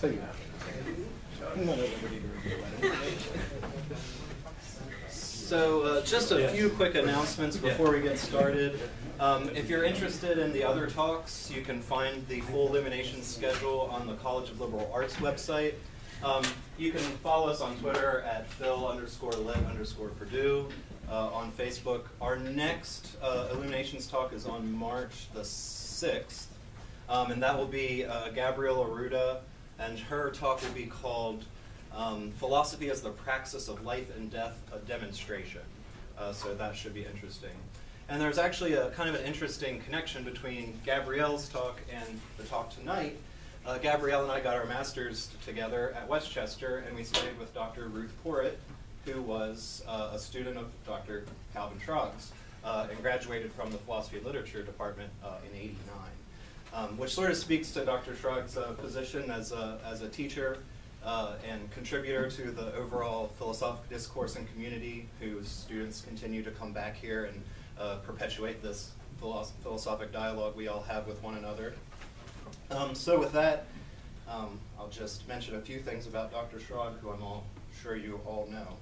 So you So just a few quick announcements before we get started. If you're interested in the other talks, you can find the full Illuminations schedule on the College of Liberal Arts website. You can follow us on Twitter at Phil_Lit_Purdue, on Facebook. Our next Illuminations talk is on March the 6th, and that will be Gabrielle Arruda, and her talk will be called Philosophy as the Praxis of Life and Death, a Demonstration. So that should be interesting. And there's actually a kind of an interesting connection between Gabrielle's talk and the talk tonight. Gabrielle and I got our masters together at Westchester, and we studied with Dr. Ruth Porritt, who was a student of Dr. Calvin Schrag's, and graduated from the Philosophy and Literature department in '89, which sort of speaks to Dr. Schrag's position as a teacher and contributor to the overall philosophical discourse and community, whose students continue to come back here and perpetuate this philosophic dialogue we all have with one another. So with that, I'll just mention a few things about Dr. Schrag, who I'm sure you all know.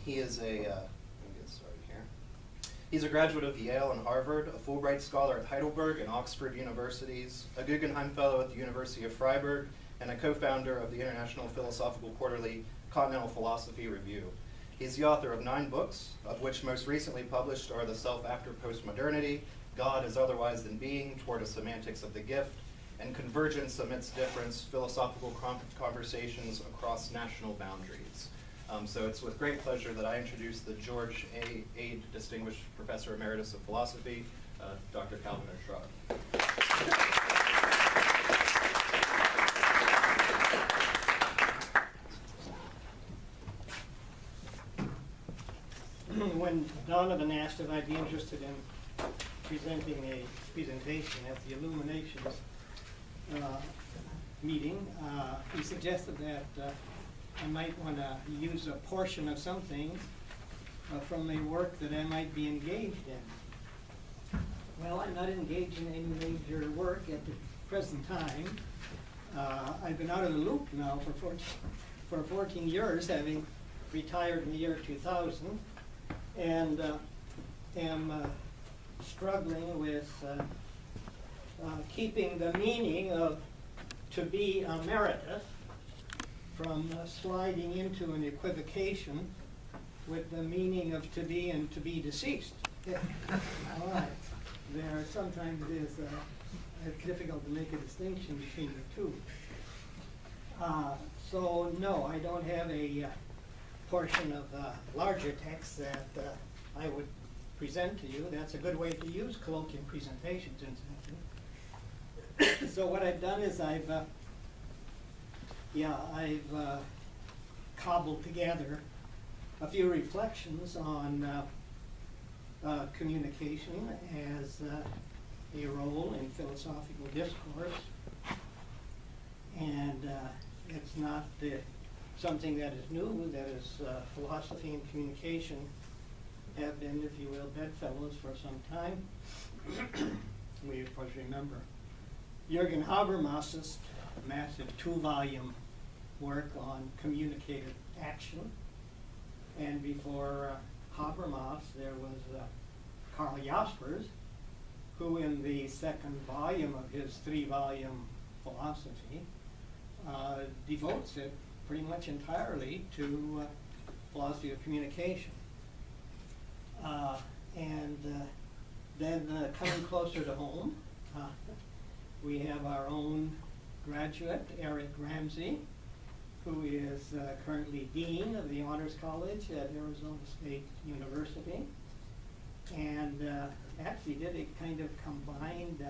He is let me get started here. He's a graduate of Yale and Harvard, a Fulbright Scholar at Heidelberg and Oxford Universities, a Guggenheim Fellow at the University of Freiburg, and a co-founder of the International Philosophical Quarterly Continental Philosophy Review. He's the author of 9 books, of which most recently published are The Self After Postmodernity, God is Otherwise Than Being, Toward a Semantics of the Gift, and Convergence Amidst Difference, Philosophical Conversations Across National Boundaries. So it's with great pleasure that I introduce the George A. Ade Distinguished Professor Emeritus of Philosophy, Dr. Calvin Schrag. When Donovan asked if I'd be interested in presenting a presentation at the Illuminations meeting, he suggested that I might want to use a portion of some things from a work that I might be engaged in. Well, I'm not engaged in any major work at the present time. I've been out of the loop now for 14 years, having retired in the year 2000. And am struggling with keeping the meaning of to be emeritus from sliding into an equivocation with the meaning of to be and to be deceased. All right. Sometimes it is difficult to make a distinction between the two. So no, I don't have a portion of larger text that I would present to you. That's a good way to use colloquial presentations, incidentally. So what I've done is I've cobbled together a few reflections on communication as a role in philosophical discourse. And it's not something that is new. That is, philosophy and communication have been, if you will, bedfellows for some time. We, of course, remember Jürgen Habermas's massive 2-volume work on communicative action. And before Habermas, there was Karl Jaspers, who in the 2nd volume of his 3-volume philosophy devotes it pretty much entirely to philosophy of communication. Then coming closer to home, we have our own graduate, Eric Ramsey, who is currently Dean of the Honors College at Arizona State University, and actually did a kind of combined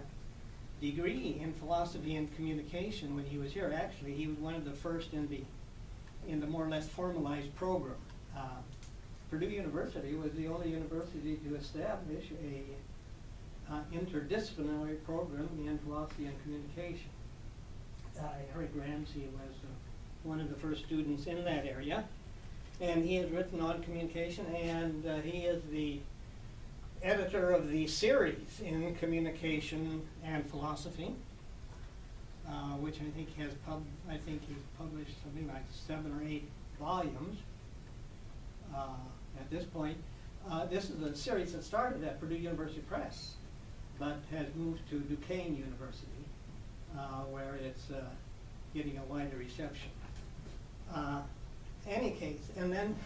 degree in philosophy and communication when he was here. Actually, he was one of the first in the more or less formalized program. Purdue University was the only university to establish a interdisciplinary program in philosophy and communication. Eric Ramsey was one of the first students in that area, and he has written on communication, and he is the editor of the series in communication and philosophy. which I think he's published something like 7 or 8 volumes at this point. This is a series that started at Purdue University Press, but has moved to Duquesne University, where it's getting a wider reception. Any case, and then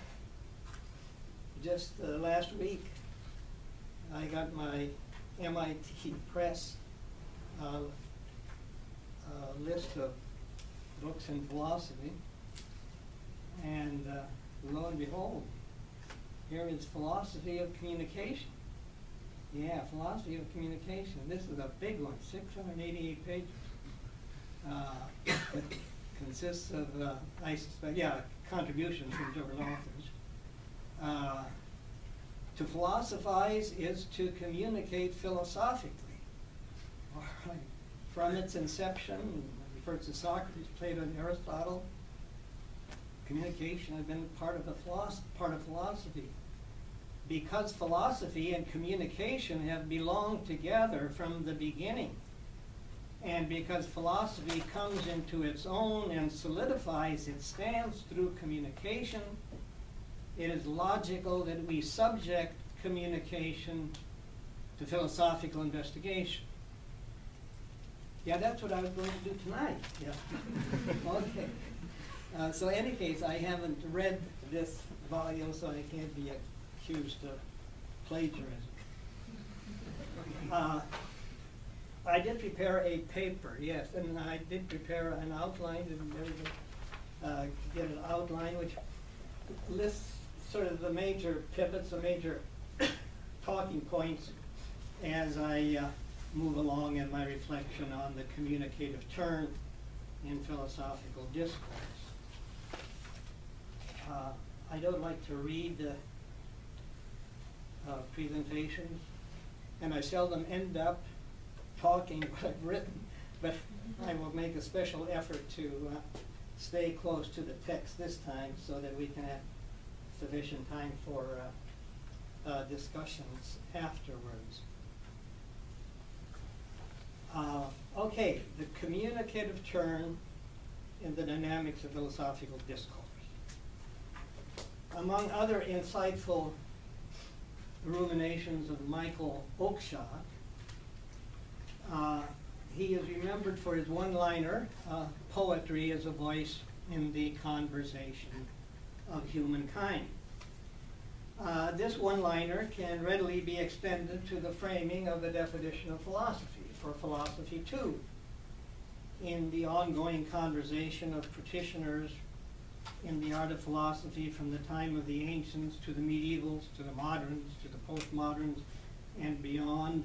just last week, I got my MIT Press list of books in philosophy, and lo and behold, here is Philosophy of Communication. Yeah, Philosophy of Communication. This is a big one, 688 pages. It consists of, I suspect, contributions from different authors. To philosophize is to communicate philosophically. All right. From its inception, refers to Socrates, Plato, and Aristotle, communication has been part of philosophy. Because philosophy and communication have belonged together from the beginning, and because philosophy comes into its own and solidifies its stance through communication, it is logical that we subject communication to philosophical investigation. Yeah, that's what I was going to do tonight. Yeah. Okay. So in any case, I haven't read this volume, so I can't be accused of plagiarism. I did prepare a paper, yes, and I did prepare an outline, and get an outline which lists sort of the major pivots, the major talking points as I move along in my reflection on the communicative turn in philosophical discourse. I don't like to read presentations, and I seldom end up talking what I've written, but I will make a special effort to stay close to the text this time so that we can have sufficient time for discussions afterwards. Okay, the communicative turn in the dynamics of philosophical discourse. Among other insightful ruminations of Michael Oakeshott, he is remembered for his one-liner, poetry as a voice in the conversation of humankind. This one-liner can readily be extended to the framing of the definition of philosophy, for philosophy too, in the ongoing conversation of practitioners in the art of philosophy from the time of the ancients to the medievals, to the moderns, to the postmoderns, and beyond,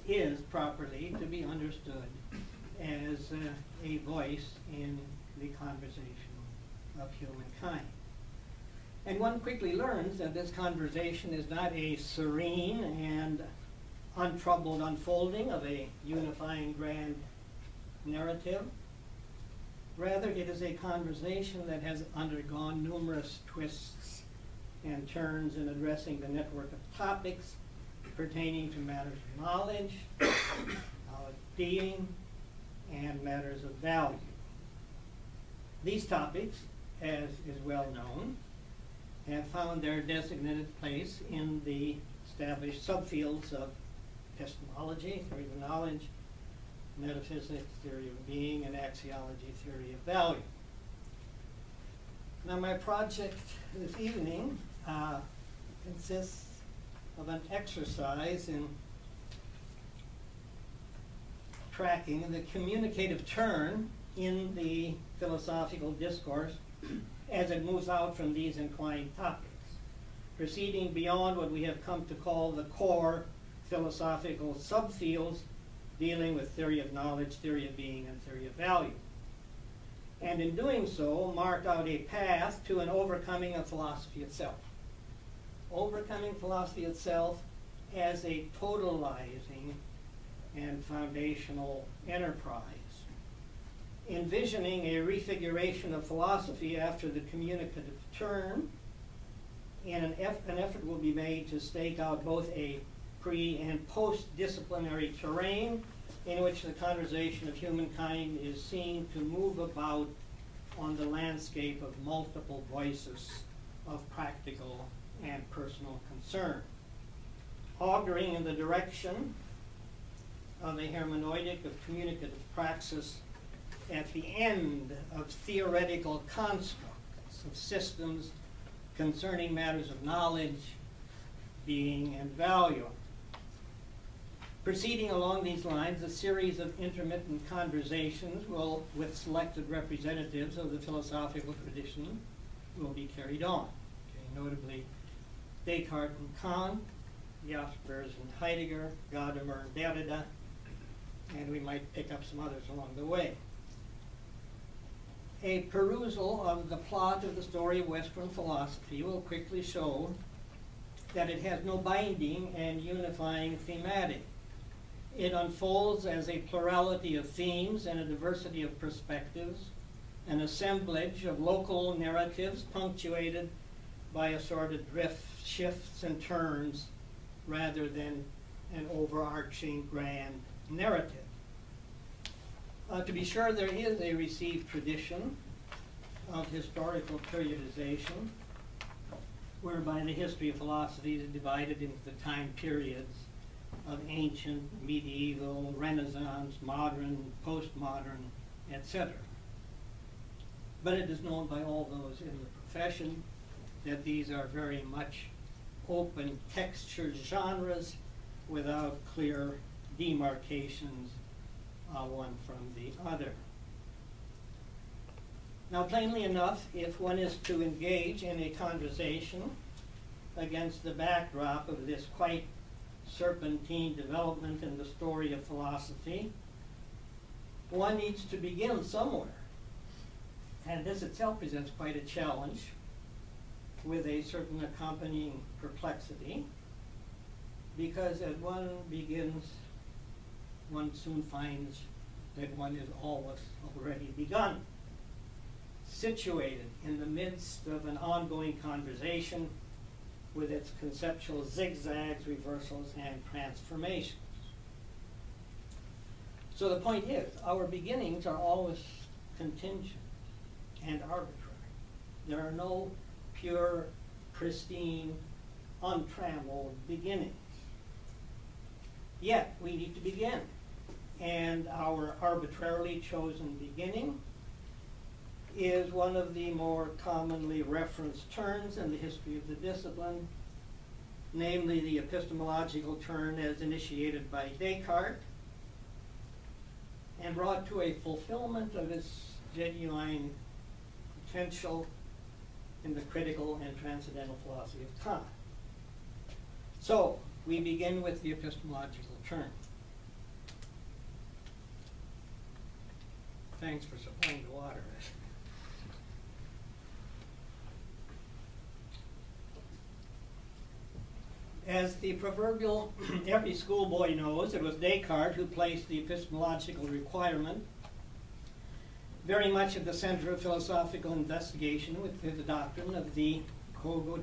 is properly to be understood as a voice in the conversation of humankind. And one quickly learns that this conversation is not a serene and untroubled unfolding of a unifying grand narrative. Rather, it is a conversation that has undergone numerous twists and turns in addressing the network of topics pertaining to matters of knowledge, being, and matters of value. These topics, as is well known, have found their designated place in the established subfields of epistemology, theory of knowledge, metaphysics, theory of being, and axiology, theory of value. Now, my project this evening consists of an exercise in tracking the communicative turn in the philosophical discourse as it moves out from these inclined topics, proceeding beyond what we have come to call the core philosophical subfields dealing with theory of knowledge, theory of being, and theory of value. And in doing so, mark out a path to an overcoming of philosophy itself. Overcoming philosophy itself as a totalizing and foundational enterprise. Envisioning a refiguration of philosophy after the communicative turn, and an effort will be made to stake out both a pre- and post-disciplinary terrain in which the conversation of humankind is seen to move about on the landscape of multiple voices of practical and personal concern, auguring in the direction of a hermeneutic of communicative praxis at the end of theoretical constructs of systems concerning matters of knowledge, being, and value. Proceeding along these lines, a series of intermittent conversations with selected representatives of the philosophical tradition will be carried on. Okay, notably, Descartes and Kant, Jaspers and Heidegger, Gadamer and Derrida, and we might pick up some others along the way. A perusal of the plot of the story of Western philosophy will quickly show that it has no binding and unifying thematic. It unfolds as a plurality of themes and a diversity of perspectives, an assemblage of local narratives punctuated by assorted drifts, shifts, and turns, rather than an overarching grand narrative. To be sure, there is a received tradition of historical periodization, whereby the history of philosophy is divided into the time periods of ancient, medieval, Renaissance, modern, postmodern, etc. But it is known by all those in the profession that these are very much open textured genres without clear demarcations one from the other. Now, plainly enough, if one is to engage in a conversation against the backdrop of this quite serpentine development in the story of philosophy, one needs to begin somewhere. And this itself presents quite a challenge with a certain accompanying perplexity, because as one begins, one soon finds that one is always already begun, situated in the midst of an ongoing conversation with its conceptual zigzags, reversals, and transformations. So the point is, our beginnings are always contingent and arbitrary. There are no pure, pristine, untrammeled beginnings. Yet, we need to begin. And our arbitrarily chosen beginning is one of the more commonly referenced turns in the history of the discipline, namely the epistemological turn as initiated by Descartes and brought to a fulfillment of its genuine potential in the critical and transcendental philosophy of Kant. So, we begin with the epistemological turn. Thanks for supplying the water. As the proverbial every schoolboy knows, it was Descartes who placed the epistemological requirement very much at the center of philosophical investigation with the doctrine of the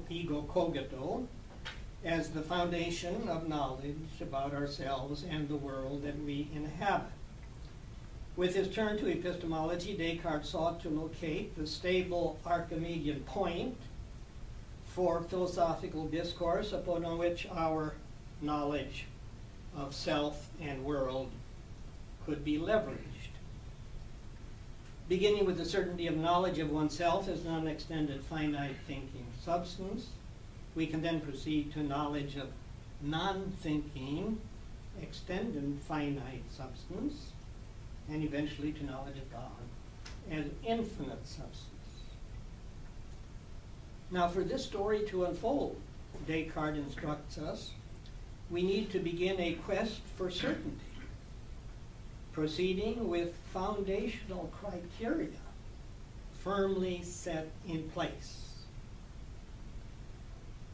ego cogito as the foundation of knowledge about ourselves and the world that we inhabit. With his turn to epistemology, Descartes sought to locate the stable Archimedean point for philosophical discourse upon which our knowledge of self and world could be leveraged. Beginning with the certainty of knowledge of oneself as non-extended finite thinking substance, we can then proceed to knowledge of non-thinking extended finite substance, and eventually to knowledge of God as infinite substance. Now, for this story to unfold, Descartes instructs us, we need to begin a quest for certainty, proceeding with foundational criteria firmly set in place.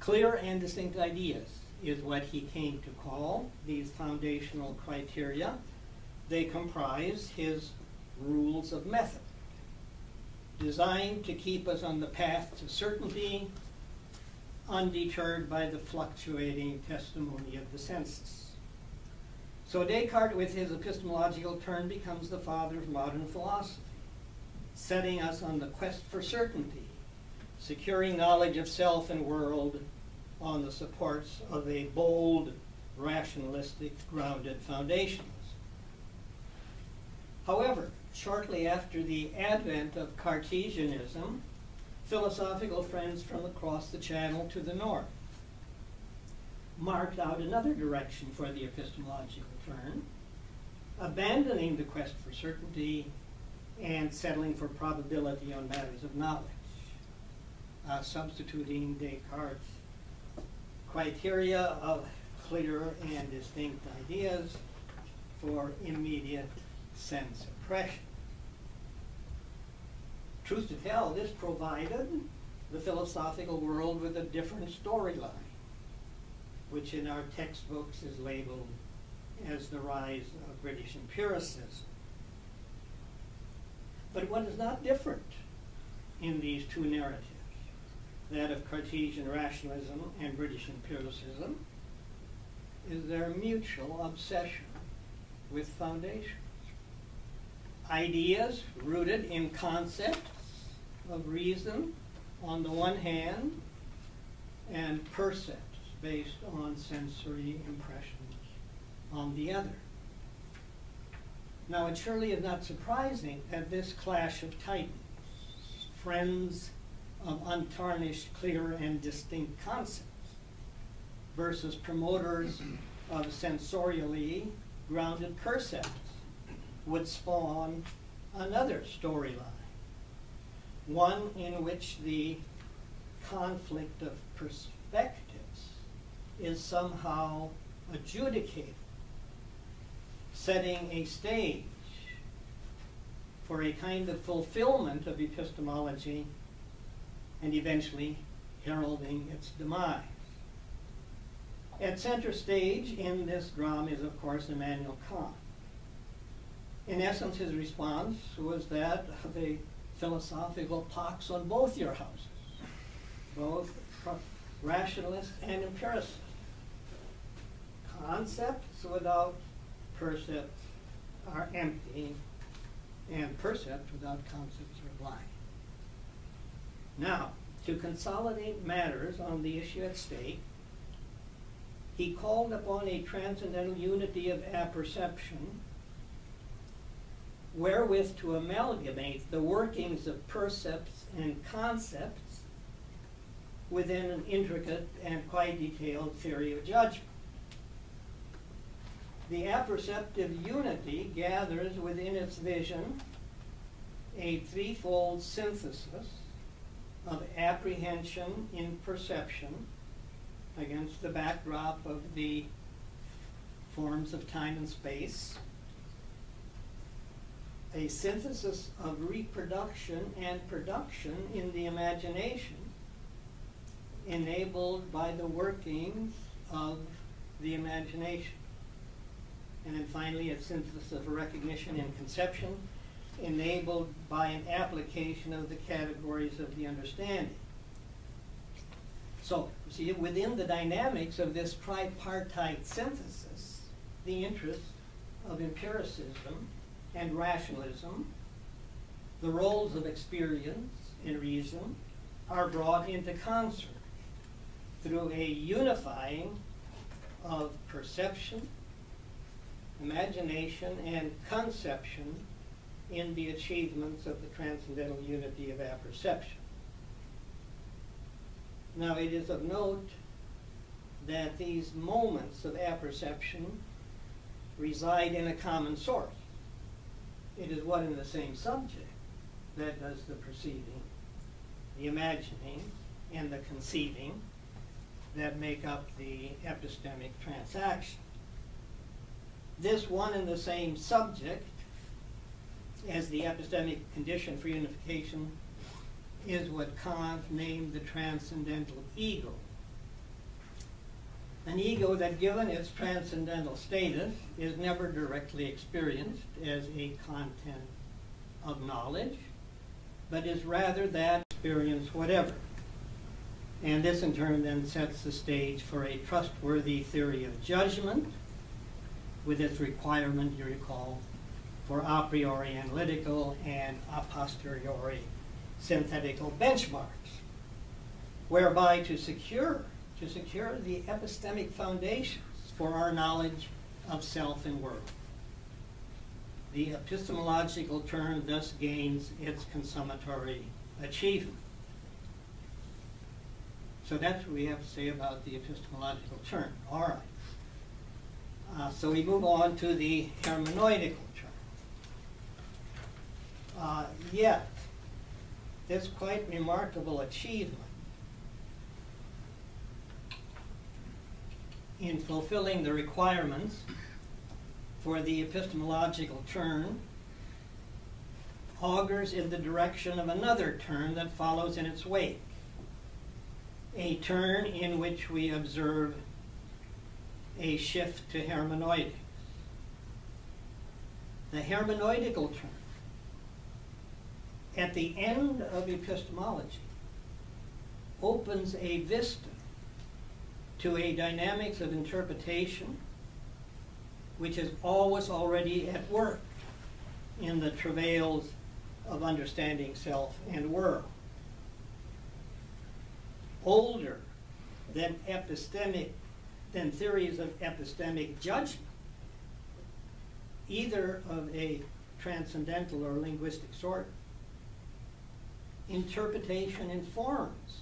Clear and distinct ideas is what he came to call these foundational criteria. They comprise his rules of method, designed to keep us on the path to certainty, undeterred by the fluctuating testimony of the senses. So Descartes, with his epistemological turn, becomes the father of modern philosophy, setting us on the quest for certainty, securing knowledge of self and world on the supports of a bold, rationalistic, grounded foundationalism. However, shortly after the advent of Cartesianism, philosophical friends from across the Channel to the north marked out another direction for the epistemological turn, abandoning the quest for certainty and settling for probability on matters of knowledge, substituting Descartes' criteria of clear and distinct ideas for immediate sense impression. Truth to tell, this provided the philosophical world with a different storyline, which in our textbooks is labeled as the rise of British empiricism. But what is not different in these two narratives, that of Cartesian rationalism and British empiricism, is their mutual obsession with foundations. Ideas rooted in concepts of reason on the one hand, and percepts based on sensory impressions on the other. Now, it surely is not surprising that this clash of titans, friends of untarnished, clear, and distinct concepts, versus promoters of sensorially grounded percepts, would spawn another storyline, one in which the conflict of perspectives is somehow adjudicated, setting a stage for a kind of fulfillment of epistemology and eventually heralding its demise. At center stage in this drama is, of course, Immanuel Kant. In essence, his response was that of a philosophical pox on both your houses, both rationalist and empiricist. Concepts without percepts are empty, and percepts without concepts are blind. Now, to consolidate matters on the issue at stake, he called upon a transcendental unity of apperception wherewith to amalgamate the workings of percepts and concepts within an intricate and quite detailed theory of judgment. The apperceptive unity gathers within its vision a threefold synthesis of apprehension in perception against the backdrop of the forms of time and space, a synthesis of reproduction and production in the imagination, enabled by the workings of the imagination. And then finally, a synthesis of recognition and conception, enabled by an application of the categories of the understanding. So, see, within the dynamics of this tripartite synthesis, the interests of empiricism and rationalism, the roles of experience and reason, are brought into concert through a unifying of perception, imagination, and conception in the achievements of the transcendental unity of apperception. Now, it is of note that these moments of apperception reside in a common source. It is one and the same subject that does the perceiving, the imagining, and the conceiving that make up the epistemic transaction. This one and the same subject, as the epistemic condition for unification, is what Kant named the transcendental ego. An ego that, given its transcendental status, is never directly experienced as a content of knowledge, but is rather that experience whatever. And this in turn then sets the stage for a trustworthy theory of judgment with its requirement, you recall, for a priori analytical and a posteriori synthetical benchmarks, whereby to secure the epistemic foundations for our knowledge of self and world, the epistemological turn thus gains its consummatory achievement. So that's what we have to say about the epistemological turn. All right. So we move on to the hermeneutical turn. Yet, this quite remarkable achievement in fulfilling the requirements for the epistemological turn augurs in the direction of another turn that follows in its wake, a turn in which we observe a shift to hermeneutics. The hermeneutical turn, at the end of epistemology, opens a vista to a dynamics of interpretation which is always already at work in the travails of understanding self and world. Older than theories of epistemic judgment, either of a transcendental or linguistic sort, interpretation informs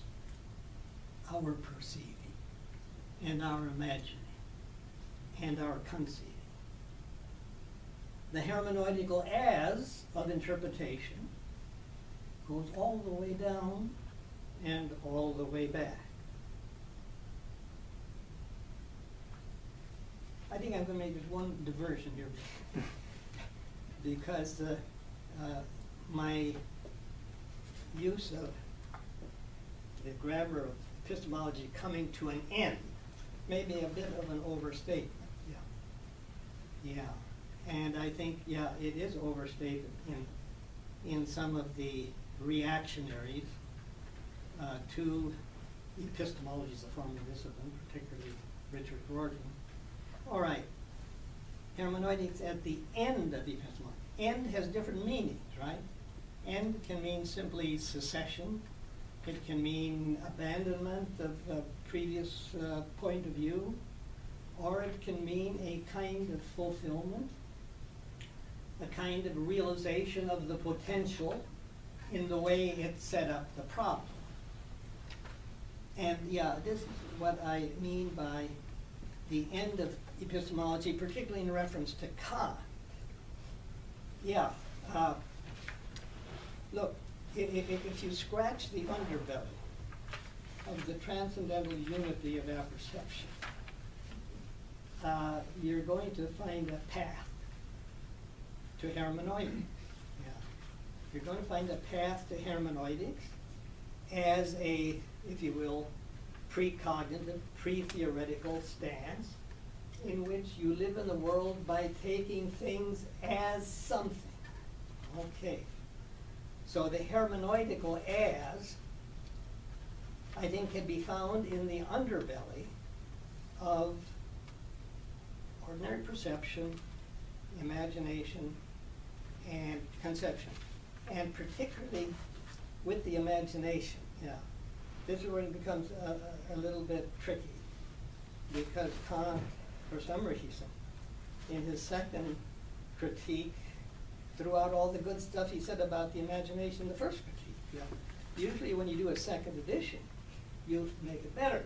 our perceiving and our imagining and our conceiving. The hermeneutical as of interpretation goes all the way down and all the way back. I think I'm going to make just one diversion here because my use of the grammar of epistemology coming to an end may be a bit of an overstatement. Yeah. And I think, it is overstated in some of the reactionaries to epistemology as a form of discipline, particularly Richard Rorty. All right, hermeneutics at the end of epistemology. End has different meanings, right? End can mean simply secession. It can mean abandonment of a previous point of view, or it can mean a kind of fulfillment, a kind of realization of the potential in the way it set up the problem. And this is what I mean by the end of epistemology, particularly in reference to Kant. Look, if you scratch the underbelly of the transcendental unity of apperception, you're going to find a path to hermeneutics. You're going to find a path to hermeneutics as a, if you will, precognitive, pre-theoretical stance in which you live in the world by taking things as something. Okay. So the hermeneutical as, I think, can be found in the underbelly of ordinary perception, imagination, and conception. And particularly with the imagination, This is where it becomes a little bit tricky, because Kant, for some reason, in his second critique, threw out all the good stuff he said about the imagination in the first critique. Usually when you do a second edition, you make it better.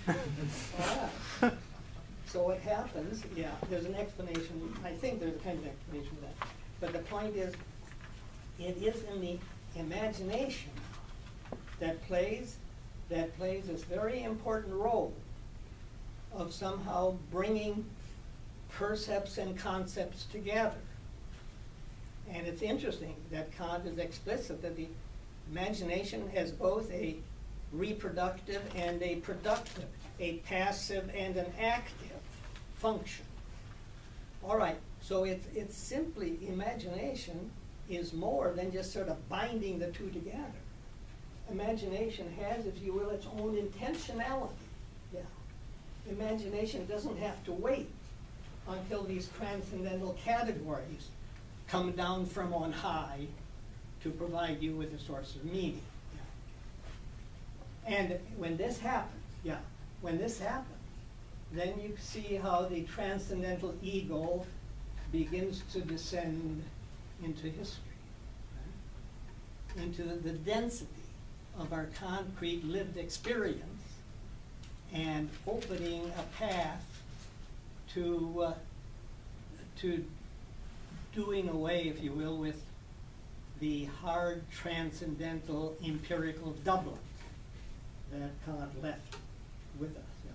All right. So what happens, there's an explanation. I think there's a kind of explanation for that. But the point is, it is in the imagination that plays this very important role of somehow bringing percepts and concepts together. And it's interesting that Kant is explicit that the imagination has both a reproductive and a productive, a passive and an active function. All right, so it's simply imagination is more than just sort of binding the two together. Imagination has, if you will, its own intentionality. Imagination doesn't have to wait until these transcendental categories come down from on high to provide you with a source of meaning. Yeah. And when this happens, then you see how the transcendental ego begins to descend into history, right? Into the density of our concrete lived experience, and opening a path to doing away, if you will, with the hard transcendental empirical doublet that Kant left with us. Yeah.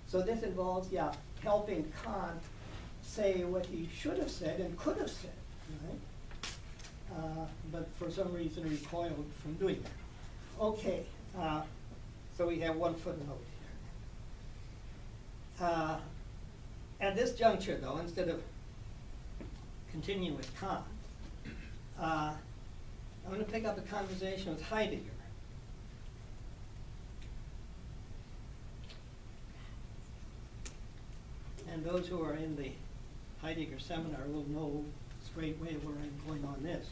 So this involves, helping Kant say what he should have said and could have said, right? But for some reason recoiled from doing that. Okay, so we have one footnote here. At this juncture, though, instead of continuing with Kant, I'm going to pick up a conversation with Heidegger. And those who are in the Heidegger seminar will know straightway where I'm going on this.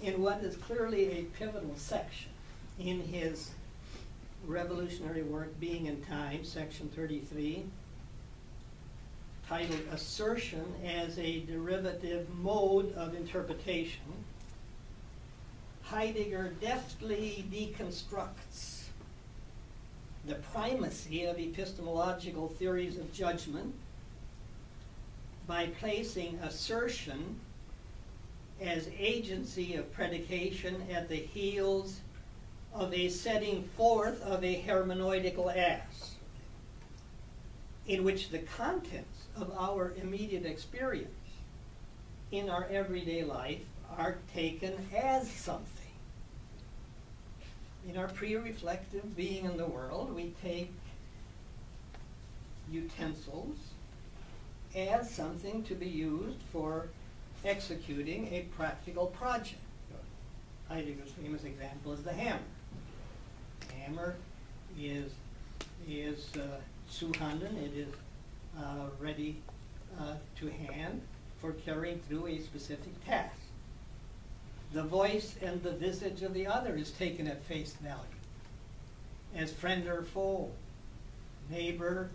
In what is clearly a pivotal section in his revolutionary work, Being in Time, section 33, titled Assertion as a Derivative Mode of Interpretation, Heidegger deftly deconstructs the primacy of epistemological theories of judgment by placing assertion as agency of predication at the heels of a setting forth of a hermeneutical as, in which the contents of our immediate experience in our everyday life are taken as something. In our pre-reflective being in the world, we take utensils as something to be used for executing a practical project. Heidegger's famous example is the hammer. The hammer is zuhanden, it is ready to hand for carrying through a specific task. The voice and the visage of the other is taken at face value as friend or foe, neighbor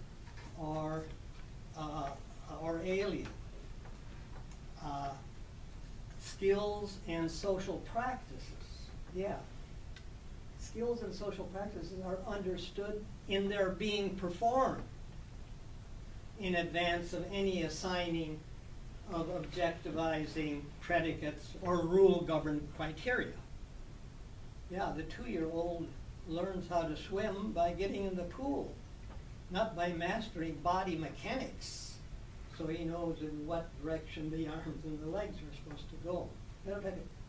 or alien. Skills and social practices, skills and social practices are understood in their being performed in advance of any assigning of objectivizing predicates or rule-governed criteria. The 2-year-old learns how to swim by getting in the pool, not by mastering body mechanics, so he knows in what direction the arms and the legs are supposed to go.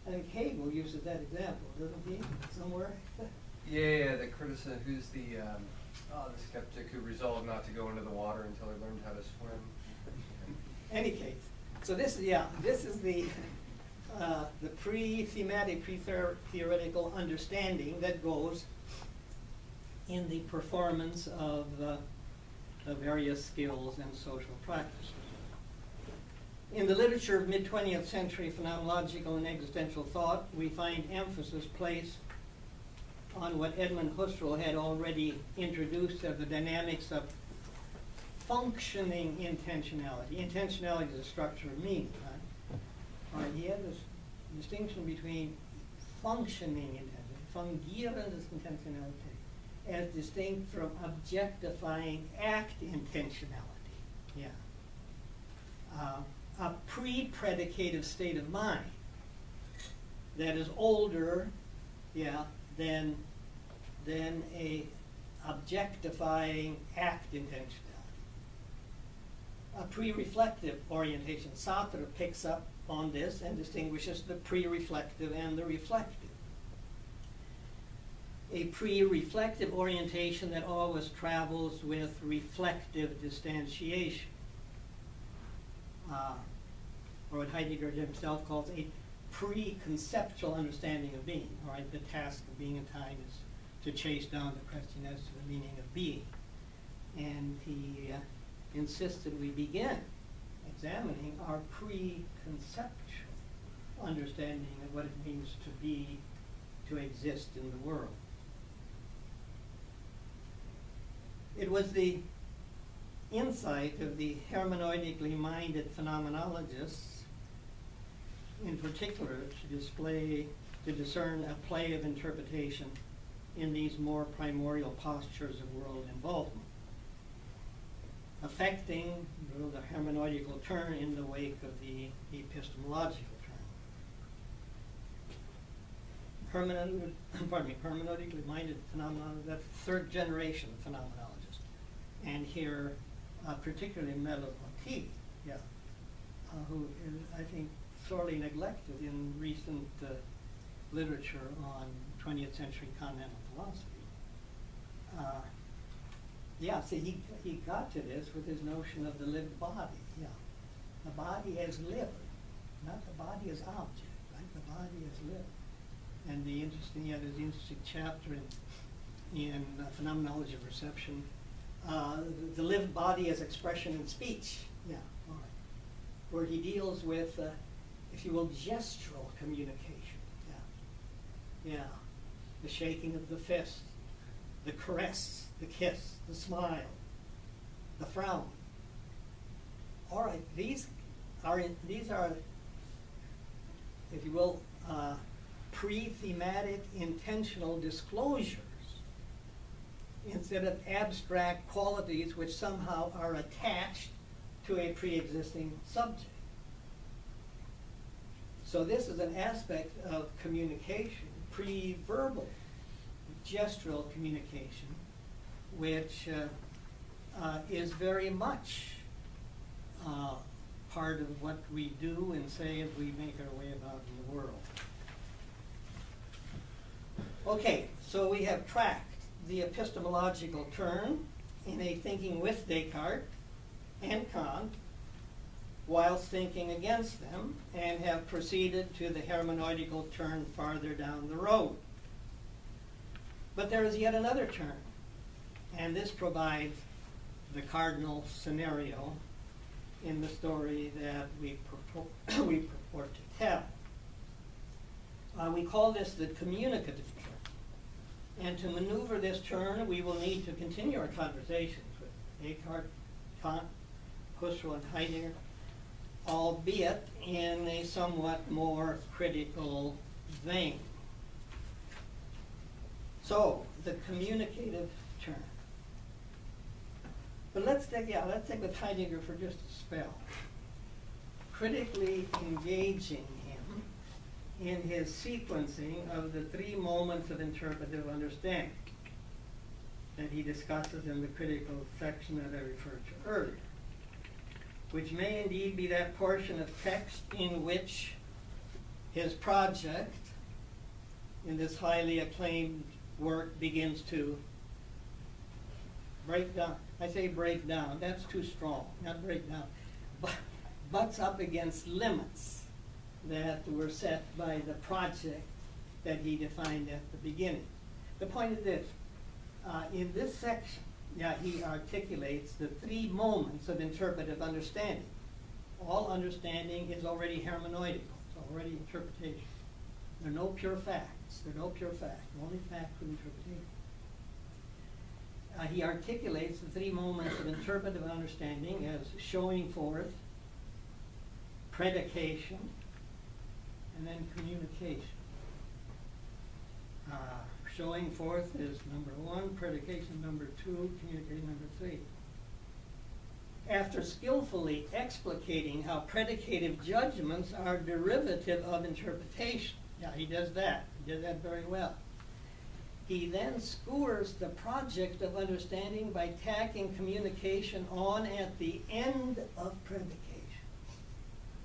I think Hegel uses that example, doesn't he, somewhere? Yeah, the criticism, who's the skeptic who resolved not to go into the water until he learned how to swim. Any case, so this is the pre-thematic, pre-theoretical understanding that goes in the performance of the various skills and social practices. In the literature of mid-20th century phenomenological and existential thought, we find emphasis placed on what Edmund Husserl had already introduced as the dynamics of functioning intentionality. Intentionality is a structure of meaning, right? All right, he had this distinction between functioning intentionality, fungierendes intentionality, as distinct from objectifying act intentionality. A pre-predicative state of mind that is older, than a objectifying act intentionality. A pre-reflective orientation. Sartre picks up on this and distinguishes the pre-reflective and the reflective. A pre-reflective orientation that always travels with reflective distantiation, or what Heidegger himself calls a pre-conceptual understanding of being. All right, the task of being in time is to chase down the question as to the meaning of being. And he insisted we begin examining our preconceptual understanding of what it means to be, to exist in the world. It was the insight of the hermeneutically minded phenomenologists, in particular, to discern a play of interpretation in these more primordial postures of world involvement, affecting the hermeneutical turn in the wake of the epistemological turn. Hermeneutically minded phenomenologists, that's third generation phenomenologists. And here, particularly Merleau-Ponty, who is, I think, sorely neglected in recent literature on 20th century continental philosophy. See, he got to this with his notion of the lived body. The body as lived, not the body as object, right? The body as lived. And there's an interesting chapter in Phenomenology of Perception, the lived body as expression and speech. All right. Where he deals with, if you will, gestural communication. The shaking of the fist, the caress, the kiss, the smile, the frown. All right, these are, if you will, pre-thematic intentional disclosures instead of abstract qualities which somehow are attached to a pre-existing subject. So this is an aspect of communication, pre-verbal, gestural communication, which is very much part of what we do and say as we make our way about in the world. Okay, so we have tracked the epistemological turn in a thinking with Descartes and Kant, whilst thinking against them, and have proceeded to the hermeneutical turn farther down the road. But there is yet another turn, and this provides the cardinal scenario in the story that we purport to tell. We call this the communicative turn. And to maneuver this turn, we will need to continue our conversations with Descartes, Kant, Husserl, and Heidegger, albeit in a somewhat more critical vein. So, the communicative turn. But let's take with Heidegger for just a spell. Critically engaging him in his sequencing of the three moments of interpretive understanding that he discusses in the critical section that I referred to earlier, which may indeed be that portion of text in which his project in this highly acclaimed work begins to break down. I say break down, that's too strong, not break down, but butts up against limits that were set by the project that he defined at the beginning. The point is this, in this section, he articulates the three moments of interpretive understanding. All understanding is already hermeneutical, it's already interpretation. There are no pure facts, only facts with interpretation. He articulates the three moments of interpretive understanding as showing forth, predication, and then communication. Showing forth is number one, predication number two, communication number three. After skillfully explicating how predicative judgments are derivative of interpretation, he does that. He does that very well. He then skewers the project of understanding by tacking communication on at the end of predication,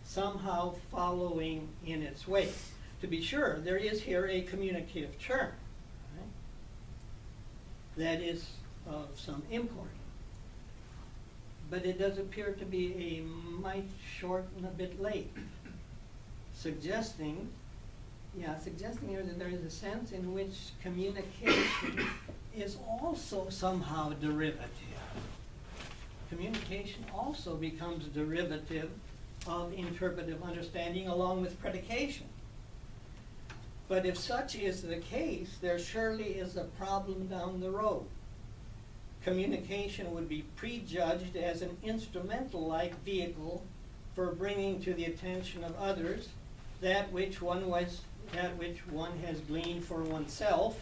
somehow following in its wake. To be sure, there is here a communicative turn, right, that is of some import. But it does appear to be a mite short and a bit late, suggesting here that there is a sense in which communication is also somehow derivative. communication also becomes derivative of interpretive understanding along with predication. But if such is the case, there surely is a problem down the road. Communication would be prejudged as an instrumental-like vehicle for bringing to the attention of others that which one has gleaned for oneself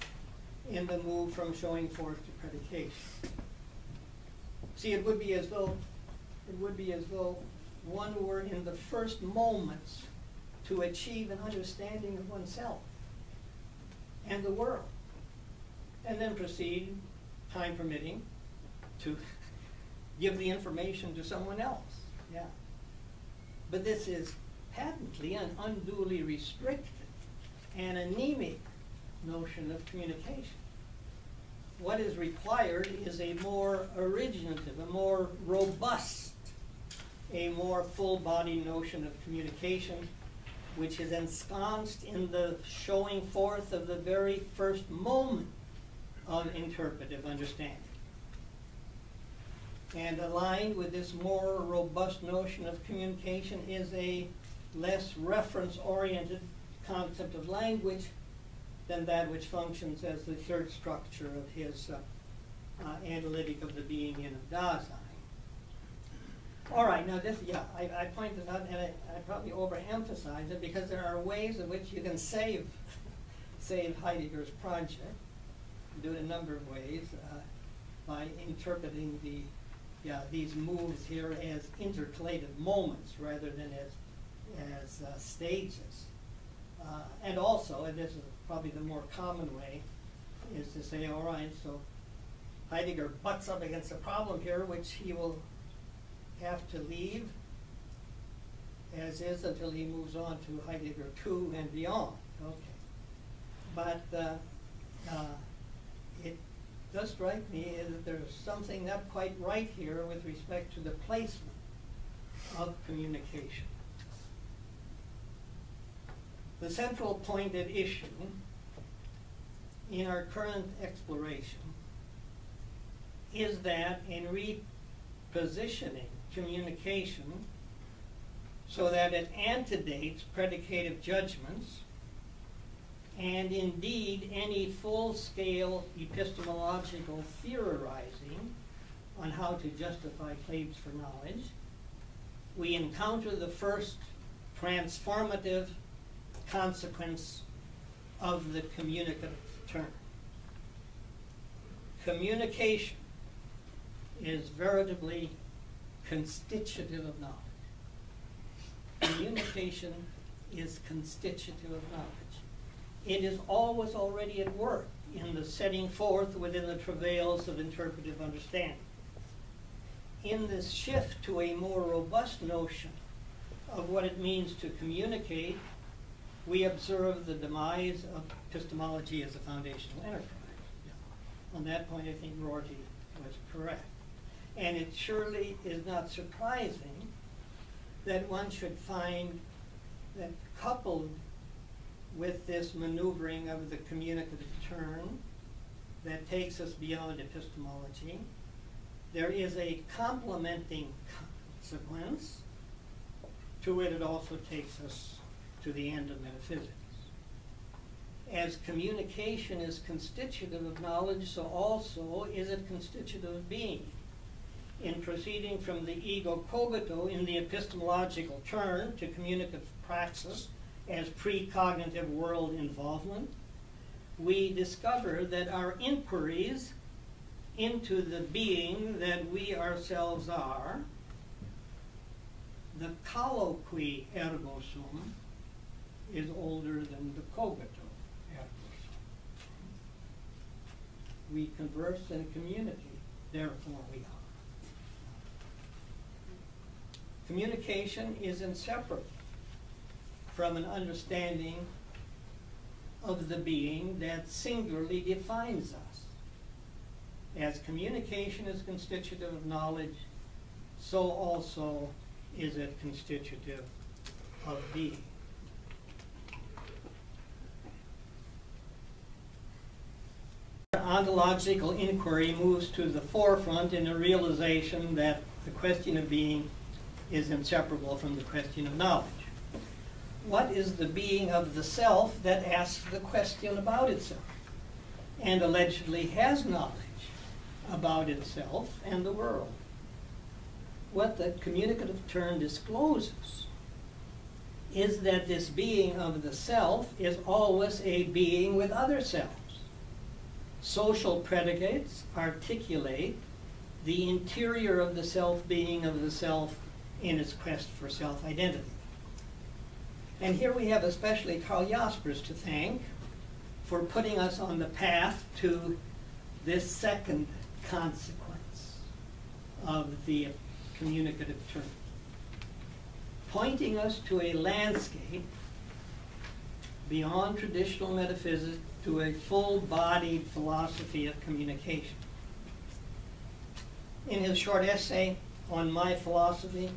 in the move from showing forth to predication. See, it would be as though one were in the first moments to achieve an understanding of oneself and the world, and then proceed, time permitting, to give the information to someone else. Yeah. But this is patently an unduly restricted and anemic notion of communication. What is required is a more originative, a more robust, a more full-bodied notion of communication, which is ensconced in the showing forth of the very first moment of interpretive understanding. And aligned with this more robust notion of communication is a less reference-oriented concept of language than that which functions as the third structure of his analytic of the being in of Dasein. All right, now this, yeah, I pointed out, and I probably overemphasize it because there are ways in which you can save Heidegger's project. Do it a number of ways by interpreting these moves here as intercalated moments rather than as stages. And also, and this is probably the more common way, is to say, all right, so Heidegger butts up against a problem here which he will have to leave as is until he moves on to Heidegger 2 and beyond. Okay. But it does strike me that there's something not quite right here with respect to the placement of communication. The central point at issue in our current exploration is that in repositioning communication so that it antedates predicative judgments and indeed any full-scale epistemological theorizing on how to justify claims for knowledge, we encounter the first transformative consequence of the communicative turn. Communication is veritably constitutive of knowledge. Communication is constitutive of knowledge. It is always already at work in the setting forth within the travails of interpretive understanding. In this shift to a more robust notion of what it means to communicate, we observe the demise of epistemology as a foundational enterprise. On that point, I think Rorty was correct. And it surely is not surprising that one should find that coupled with this maneuvering of the communicative turn that takes us beyond epistemology, there is a complementing consequence to it. It also takes us to the end of metaphysics. As communication is constitutive of knowledge, so also is it constitutive of being. In proceeding from the ego cogito in the epistemological turn to communicative praxis as precognitive world involvement, we discover that our inquiries into the being that we ourselves are, the colloquy ergo sum, is older than the cogito ergo sum. We converse and communicate, therefore we are. Communication is inseparable from an understanding of the being that singularly defines us. As communication is constitutive of knowledge, so also is it constitutive of being. ontological inquiry moves to the forefront in a realization that the question of being is inseparable from the question of knowledge. What is the being of the self that asks the question about itself and allegedly has knowledge about itself and the world? What the communicative turn discloses is that this being of the self is always a being with other selves. Social predicates articulate the interior of the self-being of the self in its quest for self-identity. And here we have especially Karl Jaspers to thank for putting us on the path to this second consequence of the communicative turn, pointing us to a landscape beyond traditional metaphysics to a full-bodied philosophy of communication. In his short essay on my philosophy,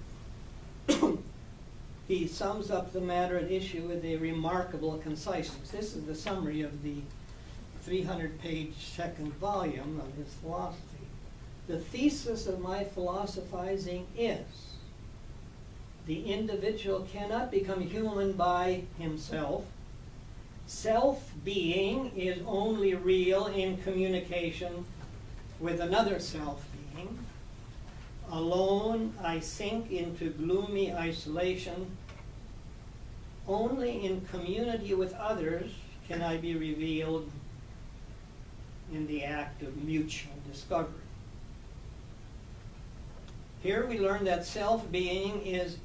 he sums up the matter at issue with a remarkable conciseness. This is the summary of the 300-page second volume of his philosophy. The thesis of my philosophizing is the individual cannot become human by himself. Self-being is only real in communication with another self-being. Alone, I sink into gloomy isolation. Only in community with others can I be revealed in the act of mutual discovery. Here we learn that self-being is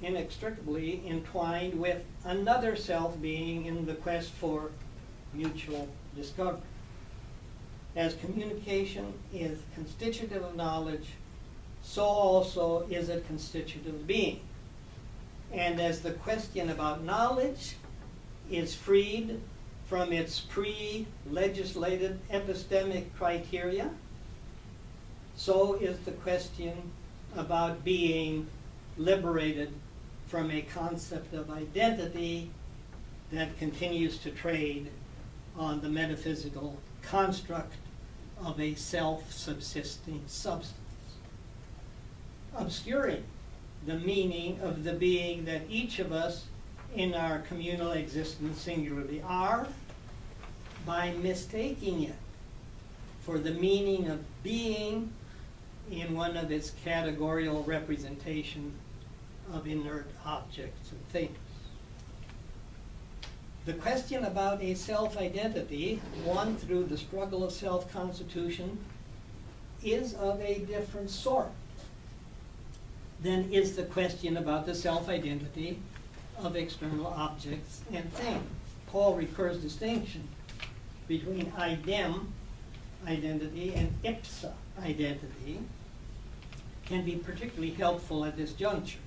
inextricably entwined with another self-being in the quest for mutual discovery. As communication is constitutive of knowledge, so also is it constitutive of being. And as the question about knowledge is freed from its pre-legislated epistemic criteria, so is the question about being liberated from a concept of identity that continues to trade on the metaphysical construct of a self-subsisting substance, obscuring the meaning of the being that each of us in our communal existence singularly are by mistaking it for the meaning of being in one of its categorical representation of inert objects and things. The question about a self-identity, won through the struggle of self-constitution, is of a different sort than is the question about the self-identity of external objects and things. Paul recurs distinction between idem, identity, and ipsa, identity, can be particularly helpful at this juncture.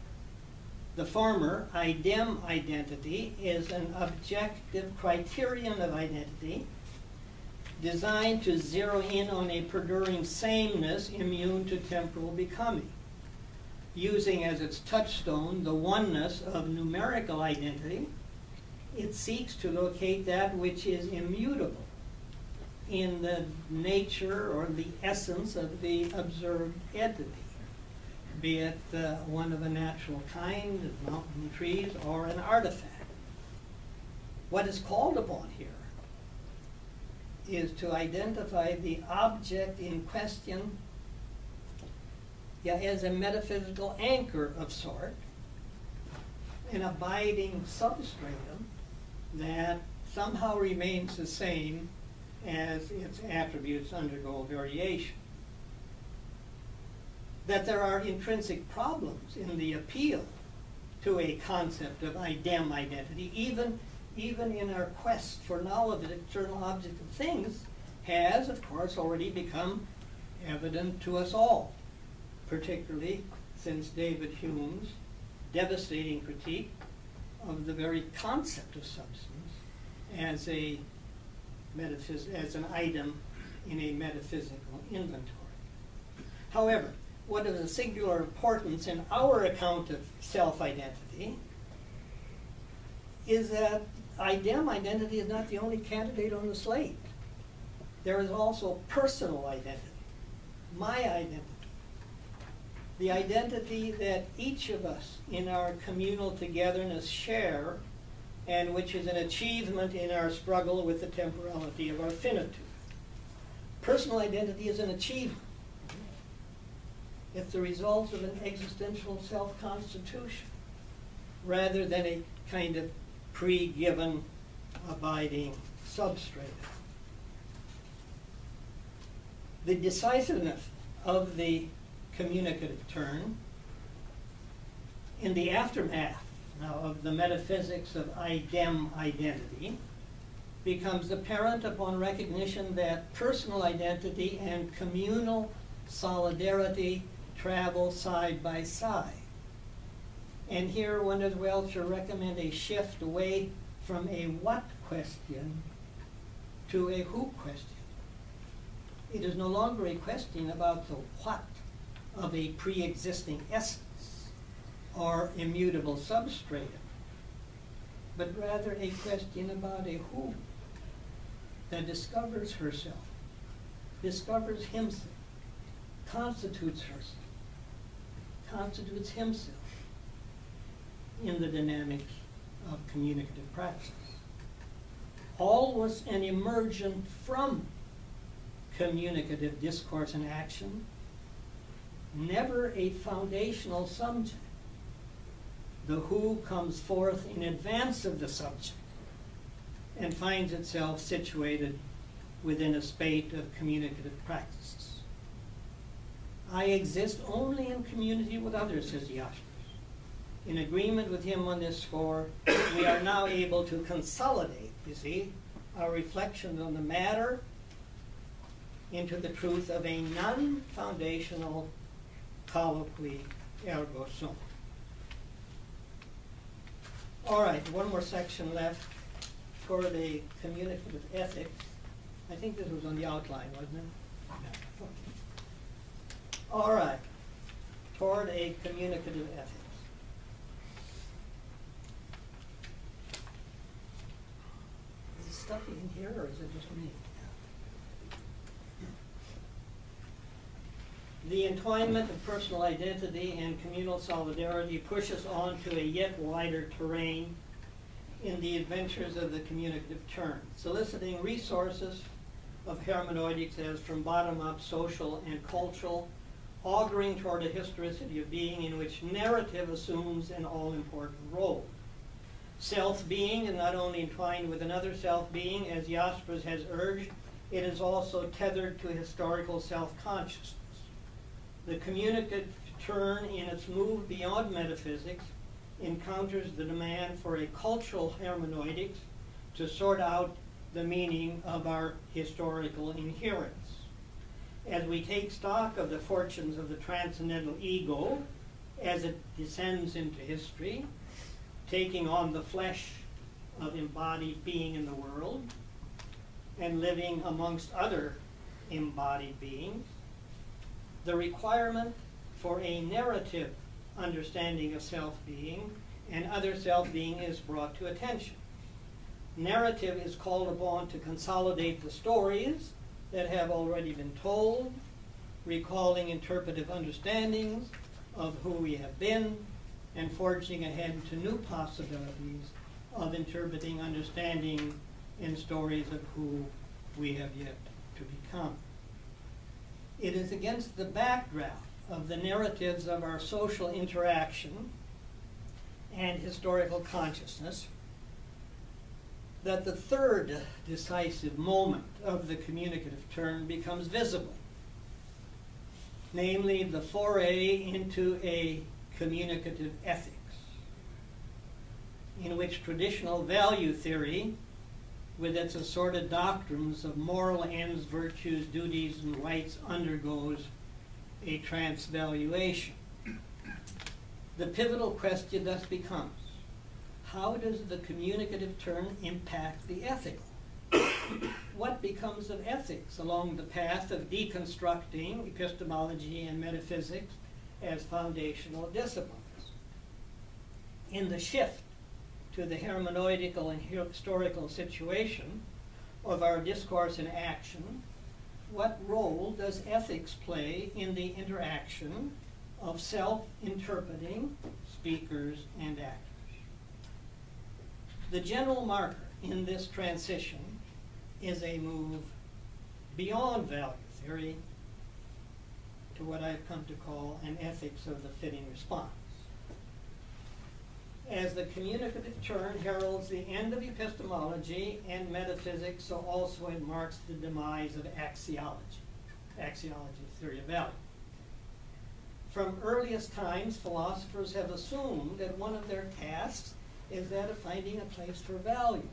The former, idem identity, is an objective criterion of identity designed to zero in on a perduring sameness immune to temporal becoming, using as its touchstone the oneness of numerical identity. It seeks to locate that which is immutable in the nature or the essence of the observed entity, be it one of a natural kind, mountain trees, or an artifact. What is called upon here is to identify the object in question as a metaphysical anchor of sort, an abiding substratum that somehow remains the same as its attributes undergo variation. That there are intrinsic problems in the appeal to a concept of idem identity, even in our quest for knowledge of external objects of things, has, of course, already become evident to us all, particularly since David Hume's devastating critique of the very concept of substance as an item in a metaphysical inventory. However, what is of singular importance in our account of self-identity is that idem identity is not the only candidate on the slate. there is also personal identity, my identity. The identity that each of us in our communal togetherness share, and which is an achievement in our struggle with the temporality of our finitude. Personal identity is an achievement. It's the result of an existential self-constitution, rather than a kind of pre-given abiding substrate. The decisiveness of the communicative turn in the aftermath now of the metaphysics of idem identity becomes apparent upon recognition that personal identity and communal solidarity travel side by side. And here one as well should recommend a shift away from a what question to a who question. It is no longer a question about the what of a pre-existing essence or immutable substratum, but rather a question about a who that discovers herself, discovers himself, constitutes herself, constitutes himself in the dynamic of communicative practice. All was an emergent from communicative discourse and action, never a foundational subject. The who comes forth in advance of the subject and finds itself situated within a spate of communicative practices. I exist only in community with others, says Jaspers. In agreement with him on this score, we are now able to consolidate, you see, our reflections on the matter into the truth of a non-foundational colloquy, ergo sum. All right, one more section left for the communicative ethics. I think this was on the outline, wasn't it? Yeah. Okay. All right, toward a communicative ethics. Is it stuffy in here, or is it just me? The entwinement of personal identity and communal solidarity pushes on to a yet wider terrain in the adventures of the communicative turn, soliciting resources of hermeneutics as from bottom-up social and cultural, auguring toward a historicity of being in which narrative assumes an all-important role. Self-being is not only entwined with another self-being, as Jaspers has urged, it is also tethered to historical self-consciousness. The communicative turn, in its move beyond metaphysics, encounters the demand for a cultural hermeneutics to sort out the meaning of our historical inherence. As we take stock of the fortunes of the transcendental ego as it descends into history, taking on the flesh of embodied being in the world and living amongst other embodied beings, the requirement for a narrative understanding of self-being and other self-being is brought to attention. Narrative is called upon to consolidate the stories that have already been told, recalling interpretive understandings of who we have been, and forging ahead to new possibilities of interpreting understanding in stories of who we have yet to become. It is against the background of the narratives of our social interaction and historical consciousness that the third decisive moment of the communicative turn becomes visible, namely the foray into a communicative ethics, in which traditional value theory, with its assorted doctrines of moral ends, virtues, duties, and rights, undergoes a transvaluation. The pivotal question thus becomes, how does the communicative turn impact the ethical? What becomes of ethics along the path of deconstructing epistemology and metaphysics as foundational disciplines? In the shift to the hermeneutical and historical situation of our discourse and action, what role does ethics play in the interaction of self-interpreting speakers and actors? The general marker in this transition is a move beyond value theory to what I've come to call an ethics of the fitting response. As the communicative turn heralds the end of epistemology and metaphysics, so also it marks the demise of axiology, theory of value. From earliest times, philosophers have assumed that one of their tasks is that of finding a place for value.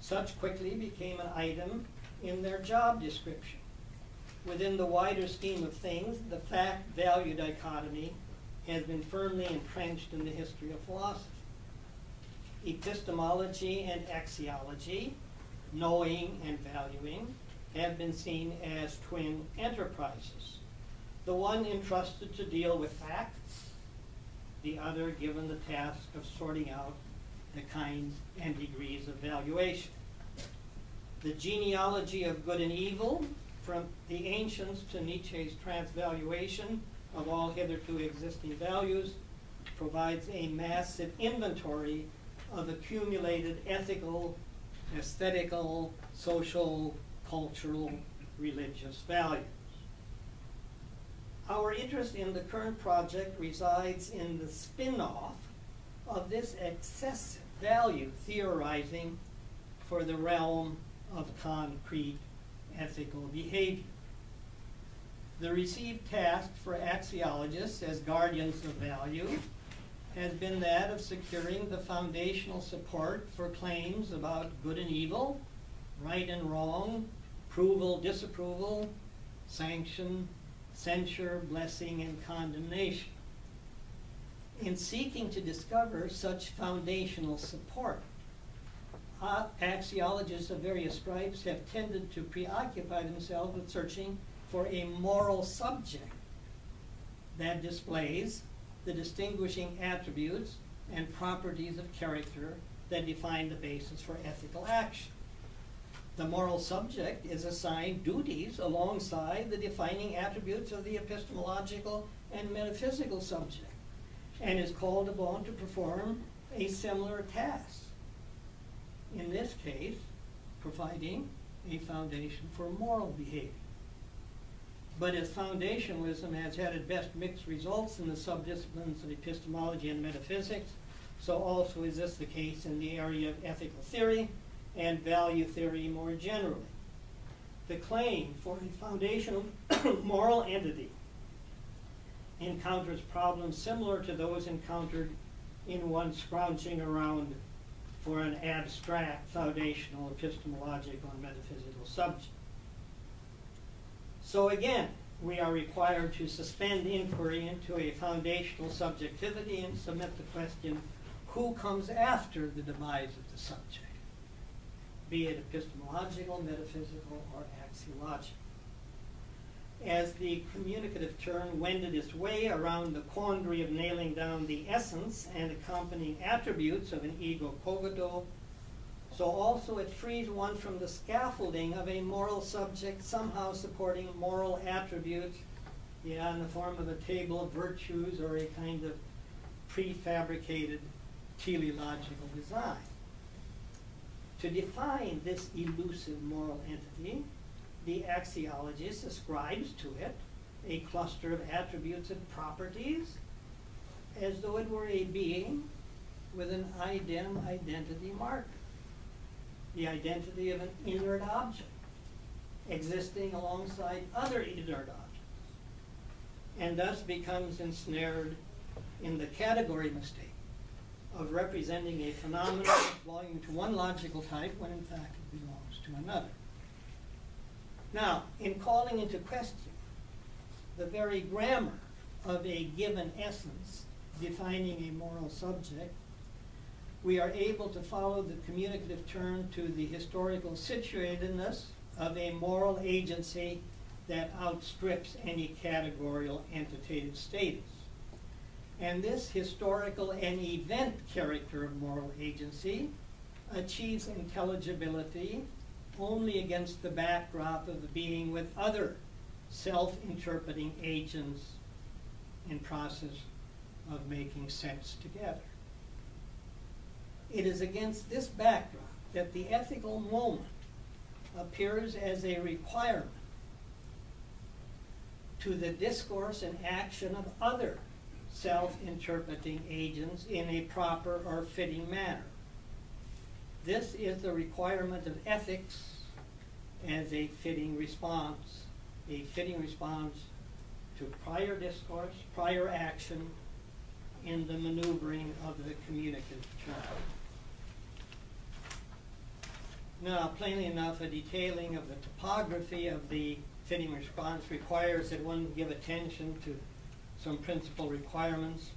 Such quickly became an item in their job description. Within the wider scheme of things, the fact-value dichotomy has been firmly entrenched in the history of philosophy. Epistemology and axiology, knowing and valuing, have been seen as twin enterprises. The one entrusted to deal with facts, the other given the task of sorting out the kinds and degrees of valuation. The genealogy of good and evil, from the ancients to Nietzsche's transvaluation of all hitherto existing values, provides a massive inventory of accumulated ethical, aesthetical, social, cultural, religious values. Our interest in the current project resides in the spin-off of this excessive value theorizing for the realm of concrete ethical behavior. The received task for axiologists as guardians of value has been that of securing the foundational support for claims about good and evil, right and wrong, approval, disapproval, sanction, censure, blessing, and condemnation. In seeking to discover such foundational support, axiologists of various stripes have tended to preoccupy themselves with searching for a moral subject that displays the distinguishing attributes and properties of character that define the basis for ethical action. The moral subject is assigned duties alongside the defining attributes of the epistemological and metaphysical subject, and is called upon to perform a similar task. In this case, providing a foundation for moral behavior. But as foundationalism has had at best mixed results in the subdisciplines of epistemology and metaphysics, so also is this the case in the area of ethical theory and value theory more generally. The claim for a foundational moral entity encounters problems similar to those encountered in one scrounging around for an abstract foundational epistemological and metaphysical subject. So again, we are required to suspend inquiry into a foundational subjectivity and submit the question, who comes after the demise of the subject, be it epistemological, metaphysical, or axiological? As the communicative turn wended its way around the quandary of nailing down the essence and accompanying attributes of an ego cogito, so also it frees one from the scaffolding of a moral subject somehow supporting moral attributes, in the form of a table of virtues or a kind of prefabricated teleological design. To define this elusive moral entity, the axiologist ascribes to it a cluster of attributes and properties as though it were a being with an idem identity marker, the identity of an inert object existing alongside other inert objects, and thus becomes ensnared in the category mistake of representing a phenomenon belonging to one logical type when in fact it belongs to another. Now, in calling into question the very grammar of a given essence defining a moral subject, we are able to follow the communicative turn to the historical situatedness of a moral agency that outstrips any categorical entitative status. And this historical and event character of moral agency achieves intelligibility only against the backdrop of the being with other self-interpreting agents in process of making sense together. It is against this backdrop that the ethical moment appears as a requirement to the discourse and action of other self-interpreting agents in a proper or fitting manner. This is the requirement of ethics as a fitting response to prior discourse, prior action in the maneuvering of the communicative turn. Now, plainly enough, a detailing of the topography of the fitting response requires that one give attention to some principal requirements,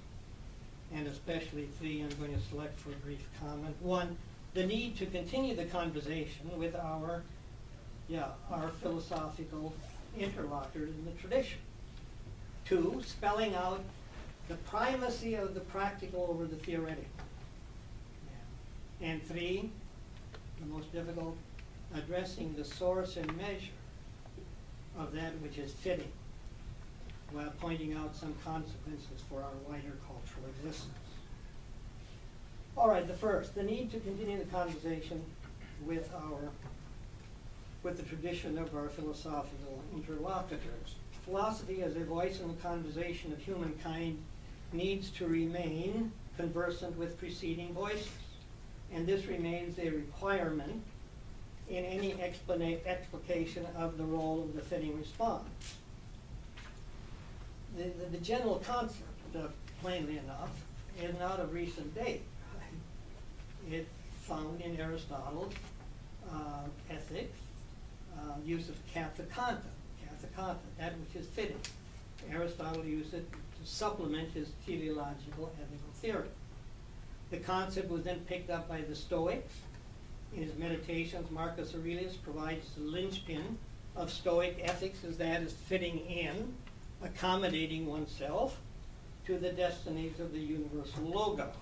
and especially three I'm going to select for a brief comment. One, the need to continue the conversation with our philosophical interlocutors in the tradition. Two, spelling out the primacy of the practical over the theoretical. And three, the most difficult, addressing the source and measure of that which is fitting, while pointing out some consequences for our wider cultural existence. All right, the first, the need to continue the conversation with the tradition of our philosophical interlocutors. Philosophy as a voice in the conversation of humankind needs to remain conversant with preceding voices, and this remains a requirement in any explication of the role of the fitting response. The general concept, plainly enough, is not of recent date. It's found in Aristotle's ethics, use of kathekanta, that which is fitting. Aristotle used it to supplement his teleological ethical theory. The concept was then picked up by the Stoics. In his Meditations, Marcus Aurelius provides the linchpin of Stoic ethics as that is fitting in, accommodating oneself to the destinies of the universal logos,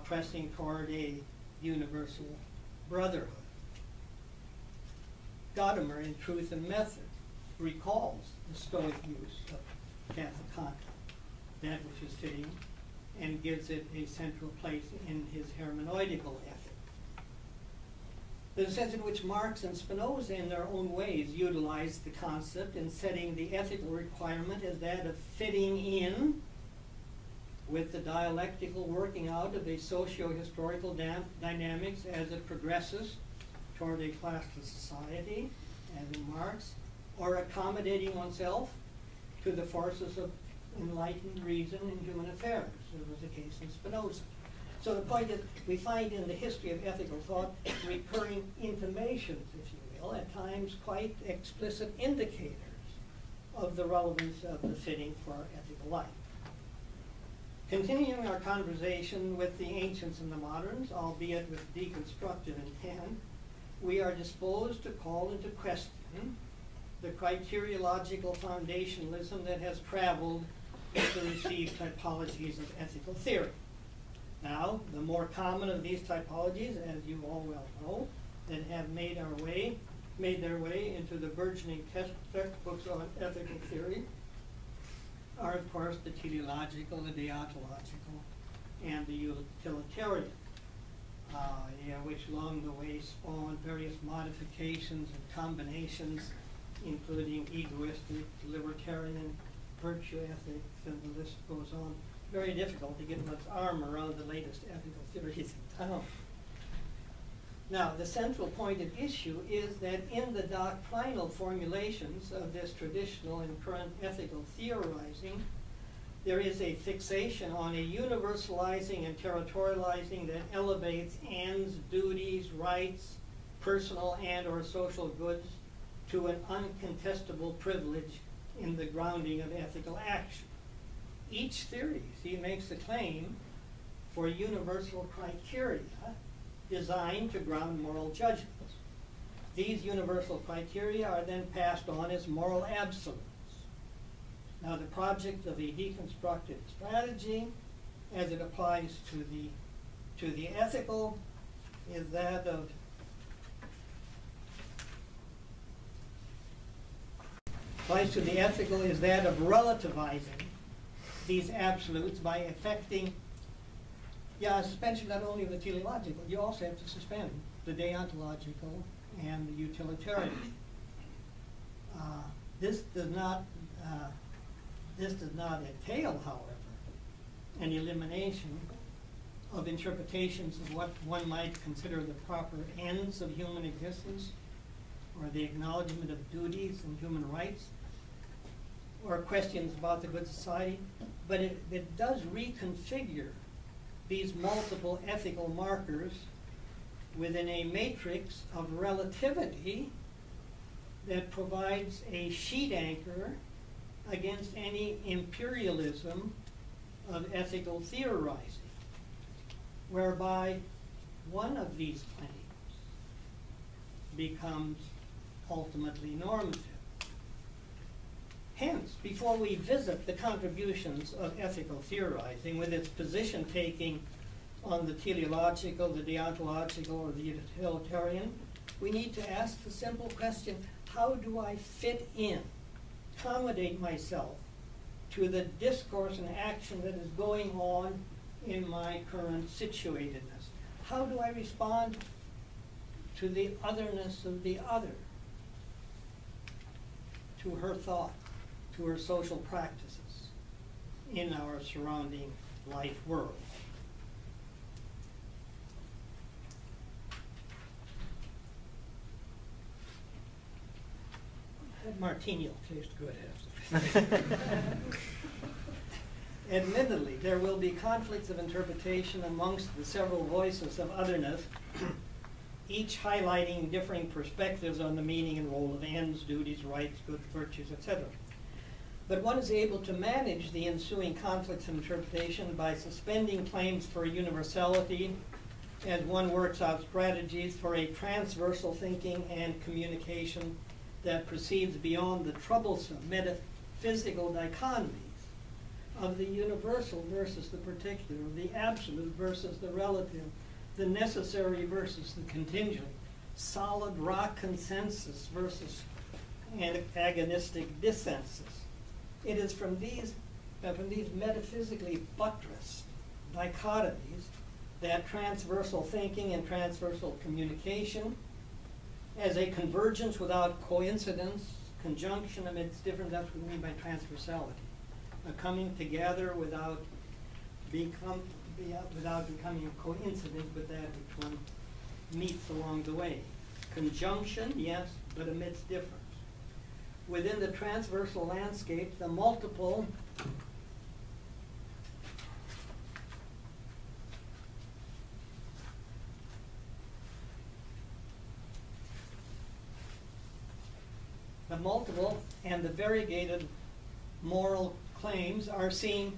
pressing toward a universal brotherhood. Gadamer, in Truth and Method, recalls the Stoic use of kathekanta, that which is fitting, and gives it a central place in his hermeneutical ethic. There's a sense in which Marx and Spinoza, in their own ways, utilized the concept in setting the ethical requirement as that of fitting in with the dialectical working out of a socio-historical dynamics as it progresses toward a classless society, as in Marx, or accommodating oneself to the forces of enlightened reason in human affairs, as was the case in Spinoza. So the point is, we find in the history of ethical thought recurring intimations, if you will, at times quite explicit indicators of the relevance of the fitting for our ethical life. Continuing our conversation with the ancients and the moderns, albeit with deconstructive intent, we are disposed to call into question the criteriological foundationalism that has traveled with the received typologies of ethical theory. Now, the more common of these typologies, as you all well know, that have made their way into the burgeoning textbooks on ethical theory are, of course, the teleological, the deontological, and the utilitarian, which along the way spawned various modifications and combinations, including egoistic, libertarian, virtue ethics, and the list goes on. Very difficult to get one's arm around the latest ethical theories in town. Now, the central point of issue is that in the doctrinal formulations of this traditional and current ethical theorizing, there is a fixation on a universalizing and territorializing that elevates ends, duties, rights, personal and or social goods to an uncontestable privilege in the grounding of ethical action. Each theory, makes a claim for universal criteria designed to ground moral judgments. These universal criteria are then passed on as moral absolutes. Now, the project of a deconstructive strategy, as it applies to the ethical, is that of applies to the ethical is that of relativizing these absolutes by affecting, suspension not only of the teleological, you also have to suspend the deontological and the utilitarian. This does not entail, however, an elimination of interpretations of what one might consider the proper ends of human existence, or the acknowledgement of duties and human rights, or questions about the good society, but it does reconfigure these multiple ethical markers within a matrix of relativity that provides a sheet anchor against any imperialism of ethical theorizing, whereby one of these claims becomes ultimately normative. Hence, before we visit the contributions of ethical theorizing with its position taking on the teleological, the deontological, or the utilitarian, we need to ask the simple question, how do I fit in, accommodate myself to the discourse and action that is going on in my current situatedness? How do I respond to the otherness of the other, to her thought, to her social practices in our surrounding life world? That martini will taste good after. Admittedly, there will be conflicts of interpretation amongst the several voices of otherness, each highlighting differing perspectives on the meaning and role of ends, duties, rights, good virtues, etc. But one is able to manage the ensuing conflicts of interpretation by suspending claims for universality as one works out strategies for a transversal thinking and communication that proceeds beyond the troublesome metaphysical dichotomies of the universal versus the particular, the absolute versus the relative, the necessary versus the contingent, solid rock consensus versus agonistic dissensus. It is from these metaphysically buttressed dichotomies that transversal thinking and transversal communication, as a convergence without coincidence, conjunction amidst different, that's what we mean by transversality. A coming together without becoming a coincidence, but that which one meets along the way. Conjunction, yes, but amidst difference. Within the transversal landscape, the multiple and the variegated moral claims are seen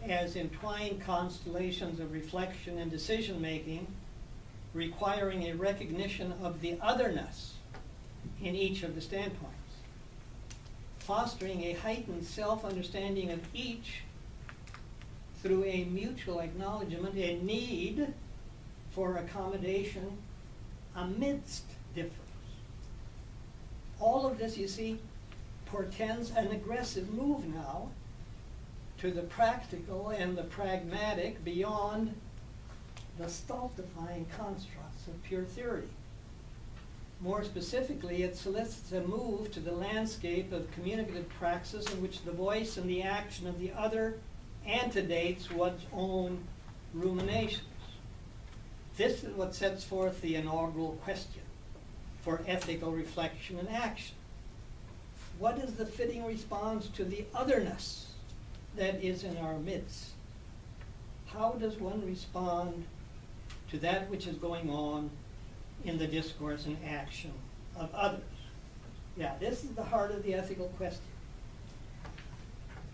as entwined constellations of reflection and decision-making, requiring a recognition of the otherness in each of the standpoints, fostering a heightened self-understanding of each through a mutual acknowledgement, a need for accommodation amidst difference. All of this, you see, portends an aggressive move now to the practical and the pragmatic beyond the stultifying constructs of pure theory. More specifically, it solicits a move to the landscape of communicative praxis in which the voice and the action of the other antedates one's own ruminations. This is what sets forth the inaugural question for ethical reflection and action. What is the fitting response to the otherness that is in our midst? How does one respond to that which is going on in the discourse and action of others? Yeah, this is the heart of the ethical question.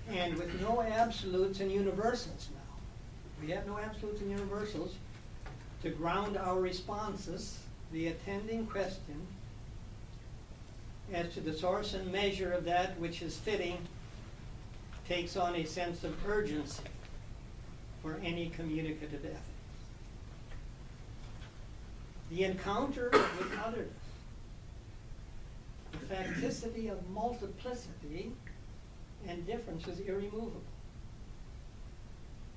And with no absolutes and universals now, we have no absolutes and universals to ground our responses, the attending question as to the source and measure of that which is fitting takes on a sense of urgency for any communicative ethics. The encounter with otherness, The facticity of multiplicity and difference is irremovable.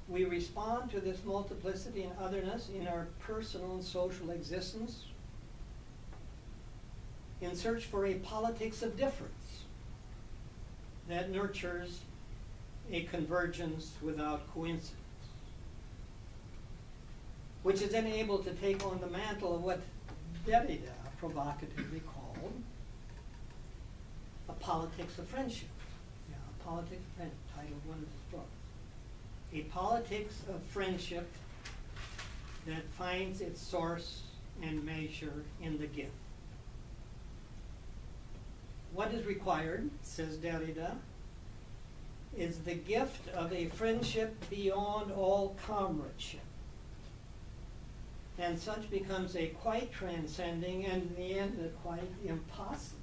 We respond to this multiplicity and otherness in our personal and social existence in search for a politics of difference that nurtures a convergence without coincidence, which is then able to take on the mantle of what Derrida provocatively called a politics of friendship. Yeah, a politics of friendship, title of one of his books. A politics of friendship that finds its source and measure in the gift. What is required, says Derrida, is the gift of a friendship beyond all comradeship. And such becomes a quite transcending and in the end a quite impossible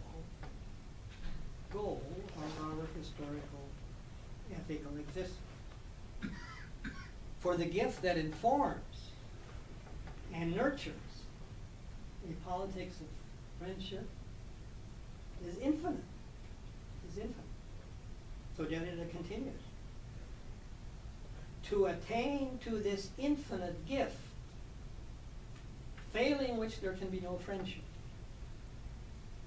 goal of our historical ethical existence. For the gift that informs and nurtures a politics of friendship is infinite. Is infinite. So Derrida continues. To attain to this infinite gift, failing which there can be no friendship,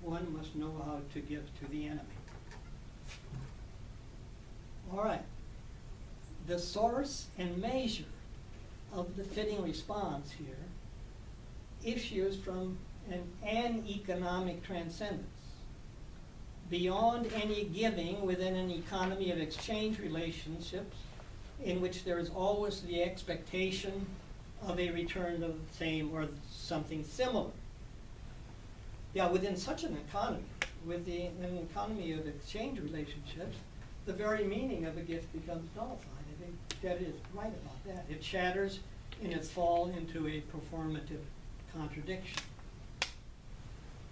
one must know how to give to the enemy. All right. The source and measure of the fitting response here issues from an economic transcendence, beyond any giving within an economy of exchange relationships in which there is always the expectation of a return of the same or something similar. Yeah, within such an economy, an economy of exchange relationships, the very meaning of a gift becomes nullified. I think that is right about that. It shatters in its fall into a performative contradiction.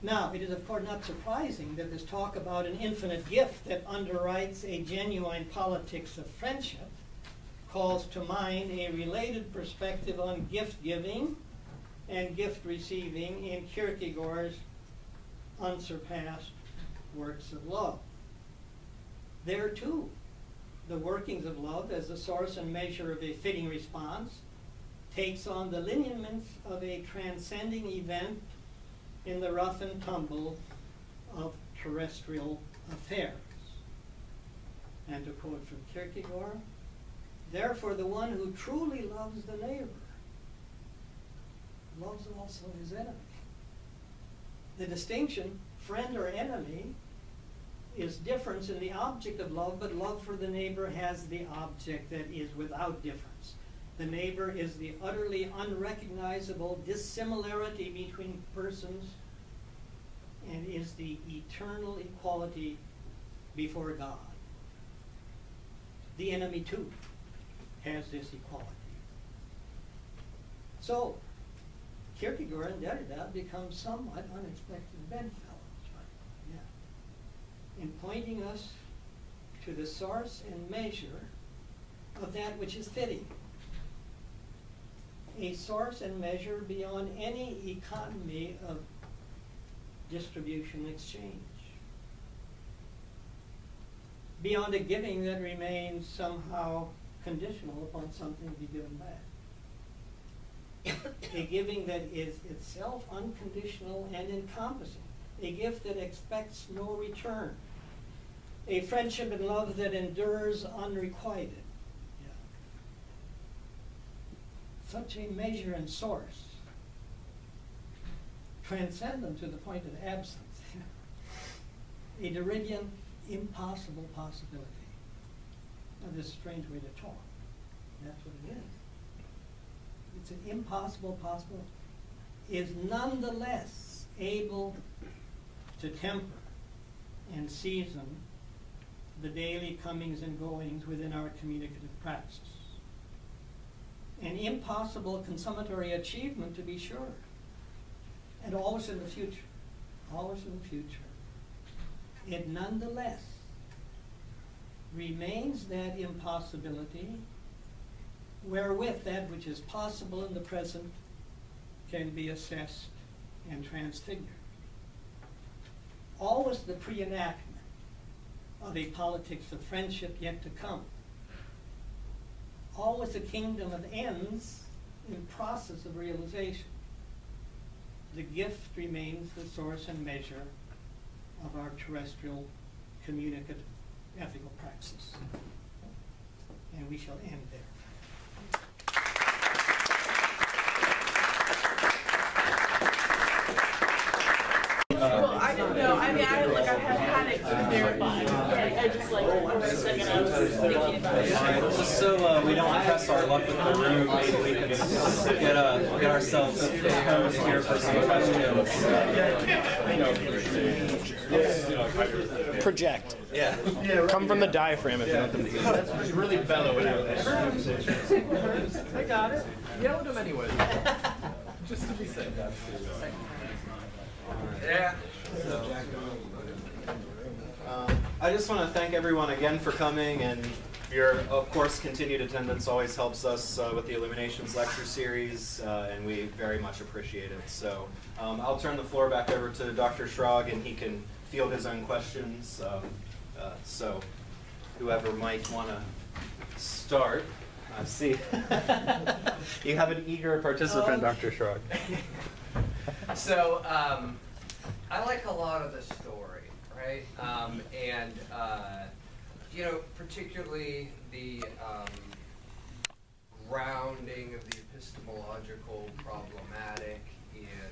Now, it is of course not surprising that this talk about an infinite gift that underwrites a genuine politics of friendship calls to mind a related perspective on gift giving and gift receiving in Kierkegaard's unsurpassed works of love. There too, the workings of love as the source and measure of a fitting response takes on the lineaments of a transcending event in the rough and tumble of terrestrial affairs. And to quote from Kierkegaard, therefore the one who truly loves the neighbor loves also his enemy. The distinction, friend or enemy, is difference in the object of love, but love for the neighbor has the object that is without difference. The neighbor is the utterly unrecognizable dissimilarity between persons and is the eternal equality before God. The enemy, too, has this equality. So, Kierkegaard and Derrida become somewhat unexpected bedfellows, right? Yeah. In pointing us to the source and measure of that which is fitting. A source and measure beyond any economy of distribution and exchange. Beyond a giving that remains somehow conditional upon something to be given back. A giving that is itself unconditional and encompassing. A gift that expects no return. A friendship and love that endures unrequited. Yeah. Such a measure and source transcend them to the point of absence. A Derridian impossible possibility. Now, this is a strange way to talk. That's what it is. It's an impossible possibility. Is nonetheless able to temper and season the daily comings and goings within our communicative practice. An impossible consummatory achievement, to be sure, and always in the future. Always in the future. It nonetheless remains that impossibility wherewith that which is possible in the present can be assessed and transfigured. always the pre-enactment of a politics of friendship yet to come. Always a kingdom of ends in process of realization. The gift remains the source and measure of our terrestrial communicative ethical praxis. And we shall end there. Well, I didn't know. I mean, I had it verified. I just like for a second I was thinking about it. Just so we don't press our luck with the room, maybe we can get ourselves posed here for some questions. Project. Yeah. Come from the diaphragm if you want them to hear. It's really bellowing out there. I got it. Yelled him anyway. Just to be safe. Yeah. I just want to thank everyone again for coming, and your, of course, continued attendance always helps us with the Illuminations lecture series, and we very much appreciate it. So I'll turn the floor back over to Dr. Schrag, and he can field his own questions. So whoever might want to start. I see. You have an eager participant, Dr. Schrag. So I like a lot of the story, right? You know, particularly the grounding of the epistemological problematic in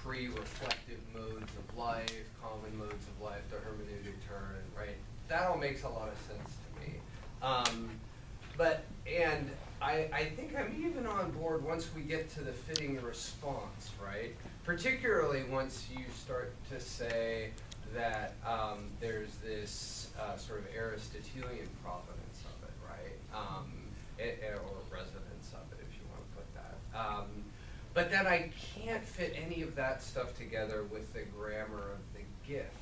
pre-reflective modes of life, common modes of life, the hermeneutic turn, right? That all makes a lot of sense to me. I think I'm even on board once we get to the fitting response, right? Particularly once you start to say that there's this sort of Aristotelian provenance of it, right? Or resonance of it, if you want to put that. But then I can't fit any of that stuff together with the grammar of the gift,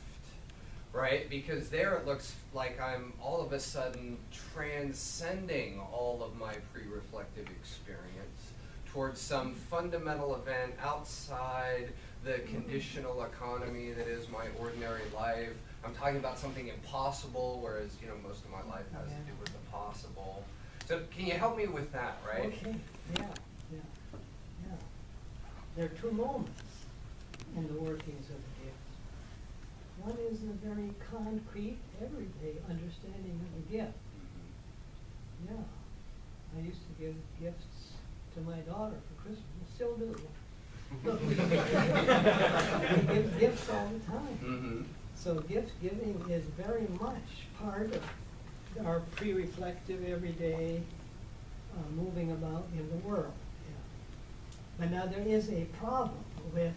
right? Because there it looks like I'm all of a sudden transcending all of my pre-reflective experience towards some fundamental event outside the conditional economy that is my ordinary life. I'm talking about something impossible, whereas, you know, most of my life has to do with the possible. So can you help me with that, right? Okay, yeah. There are two moments in the workings of the gift. One is the very concrete, everyday understanding of the gift. Yeah. I used to give gifts to my daughter for Christmas. I still do. Look, we give gifts all the time. Mm-hmm. So gift giving is very much part of our pre-reflective, everyday moving about in the world. Yeah. But now there is a problem with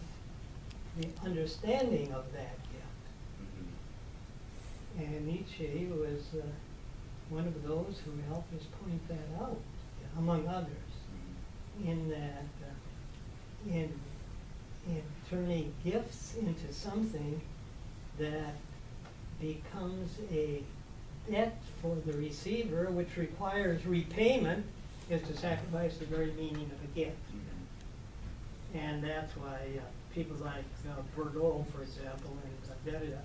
the understanding of that gift. And Nietzsche was one of those who helped us point that out, among others, in that in turning gifts into something that becomes a debt for the receiver, which requires repayment, is to sacrifice the very meaning of a gift. And that's why people like Bourdieu, for example, and Derrida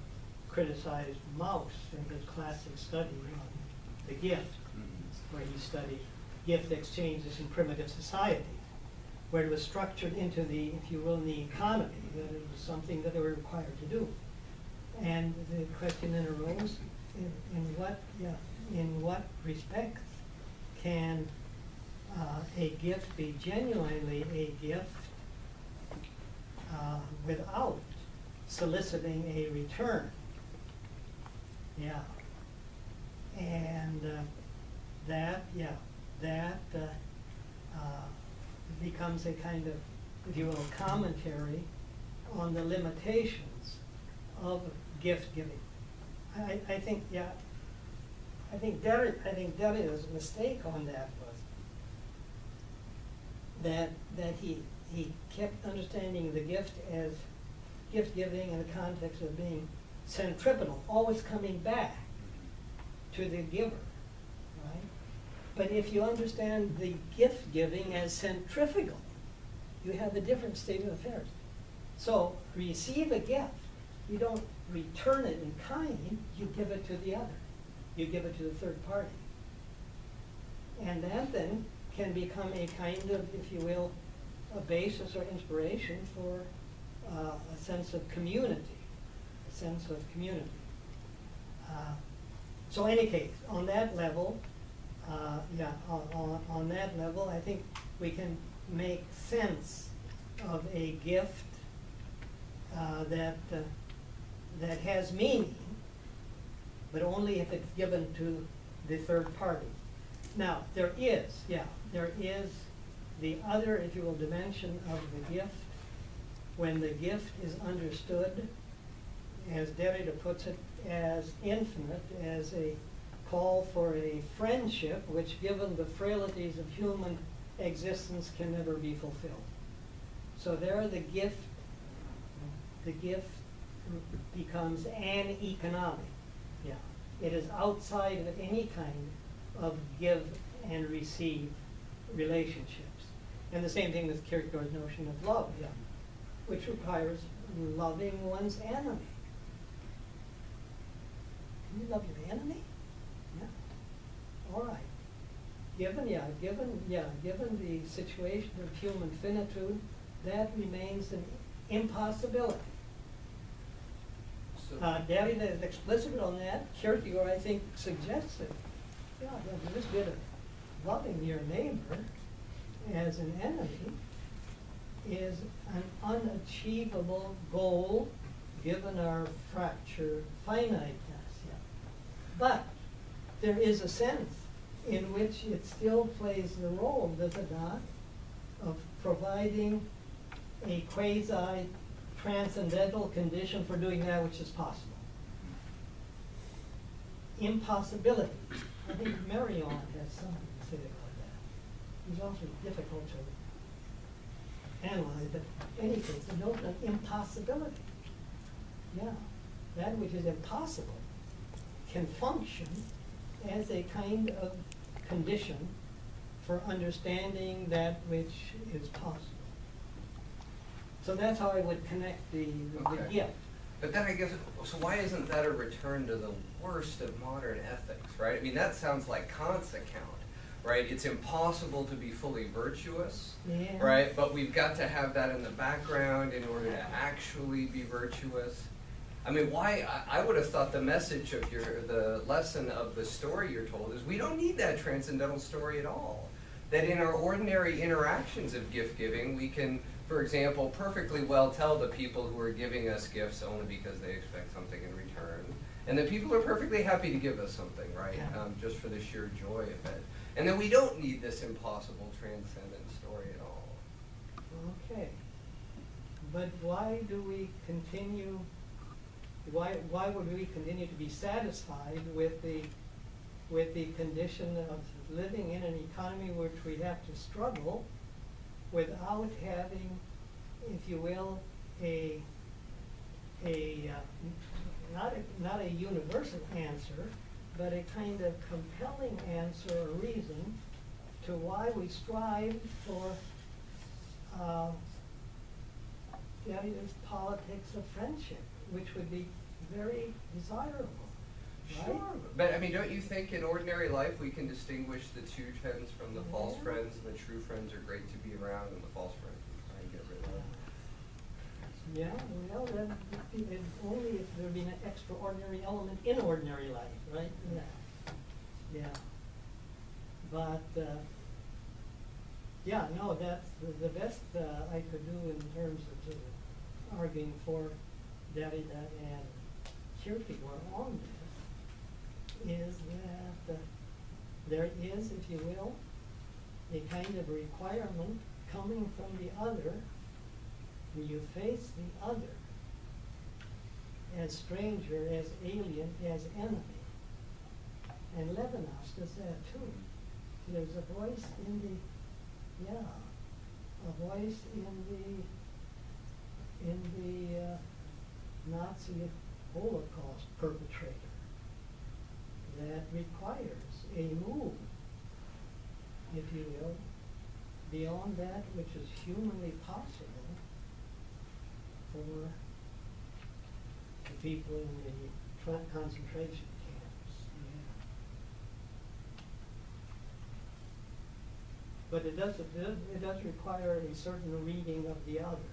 criticized Mauss in his classic study on the gift, where he studied gift exchanges in primitive societies, where it was structured into the, if you will, in the economy, that it was something that they were required to do. And the question then arose, in what respects can a gift be genuinely a gift without soliciting a return? Yeah. And that becomes a kind of, if you will, commentary on the limitations of gift giving. I think Derrida's mistake on that was that he kept understanding the gift as gift giving in the context of being centripetal, always coming back to the giver, right? But if you understand the gift giving as centrifugal, you have a different state of affairs. So receive a gift you don't return it in kind, you give it to the other. You give it to the third party. And that then can become a kind of, if you will, a basis or inspiration for a sense of community, a sense of community. So in any case, on that level, on that level, I think we can make sense of a gift that has meaning, but only if it's given to the third party. Now, there is the other, if you will, dimension of the gift, when the gift is understood, as Derrida puts it, as infinite, as a call for a friendship, which given the frailties of human existence can never be fulfilled. So there the gift becomes an economic. Yeah. It is outside of any kind of give and receive relationships. And the same thing with Kierkegaard's notion of love, yeah, which requires loving one's enemy. Can you love your enemy? Yeah. All right. Given the situation of human finitude, that remains an impossibility. So, Derrida is explicit on that. Kierkegaard, I think, suggests it. Yeah, this bit of loving your neighbor as an enemy is an unachievable goal given our fractured finiteness. Yeah. But there is a sense in which it still plays the role, does it not, of providing a quasi-transcendental condition for doing that which is possible. Impossibility. I think Marion has something to say about that. It's also difficult to analyze, but in any case, the notion of impossibility. Yeah, that which is impossible can function as a kind of condition for understanding that which is possible. So that's how I would connect the gift. But then I guess, so why isn't that a return to the worst of modern ethics, right? I mean, that sounds like Kant's account, right? It's impossible to be fully virtuous, Yeah. right? But we've got to have that in the background in order to actually be virtuous. I mean, why? I would have thought the message of the lesson of the story you're told is we don't need that transcendental story at all. That in our ordinary interactions of gift giving, we can, for example, perfectly well tell the people who are giving us gifts only because they expect something in return. And that people are perfectly happy to give us something, right? Just for the sheer joy of it. And then we don't need this impossible transcendent story at all. Okay. But why do we continue, why would we continue to be satisfied with the condition of living in an economy which we have to struggle without having, if you will, not a universal answer, but a kind of compelling answer or reason to why we strive for this politics of friendship, which would be very desirable. Right? Sure, but I mean, don't you think in ordinary life we can distinguish the true friends from the false friends, and the true friends are great to be around, and the false friends we try and get rid of? Yeah, well, then, only if there be an extraordinary element in ordinary life, right? Yeah. Yeah. But, yeah, no, that's the best I could do in terms of sort of arguing for Derrida and Kierkegaard on this, is that there is, if you will, a kind of requirement coming from the other, when you face the other as stranger, as alien, as enemy. And Levinas does that too. There's a voice in the, a voice in the Nazi Holocaust perpetrator that requires a move, if you will, beyond that which is humanly possible people in the concentration camps. Yeah. But it does require a certain reading of the other.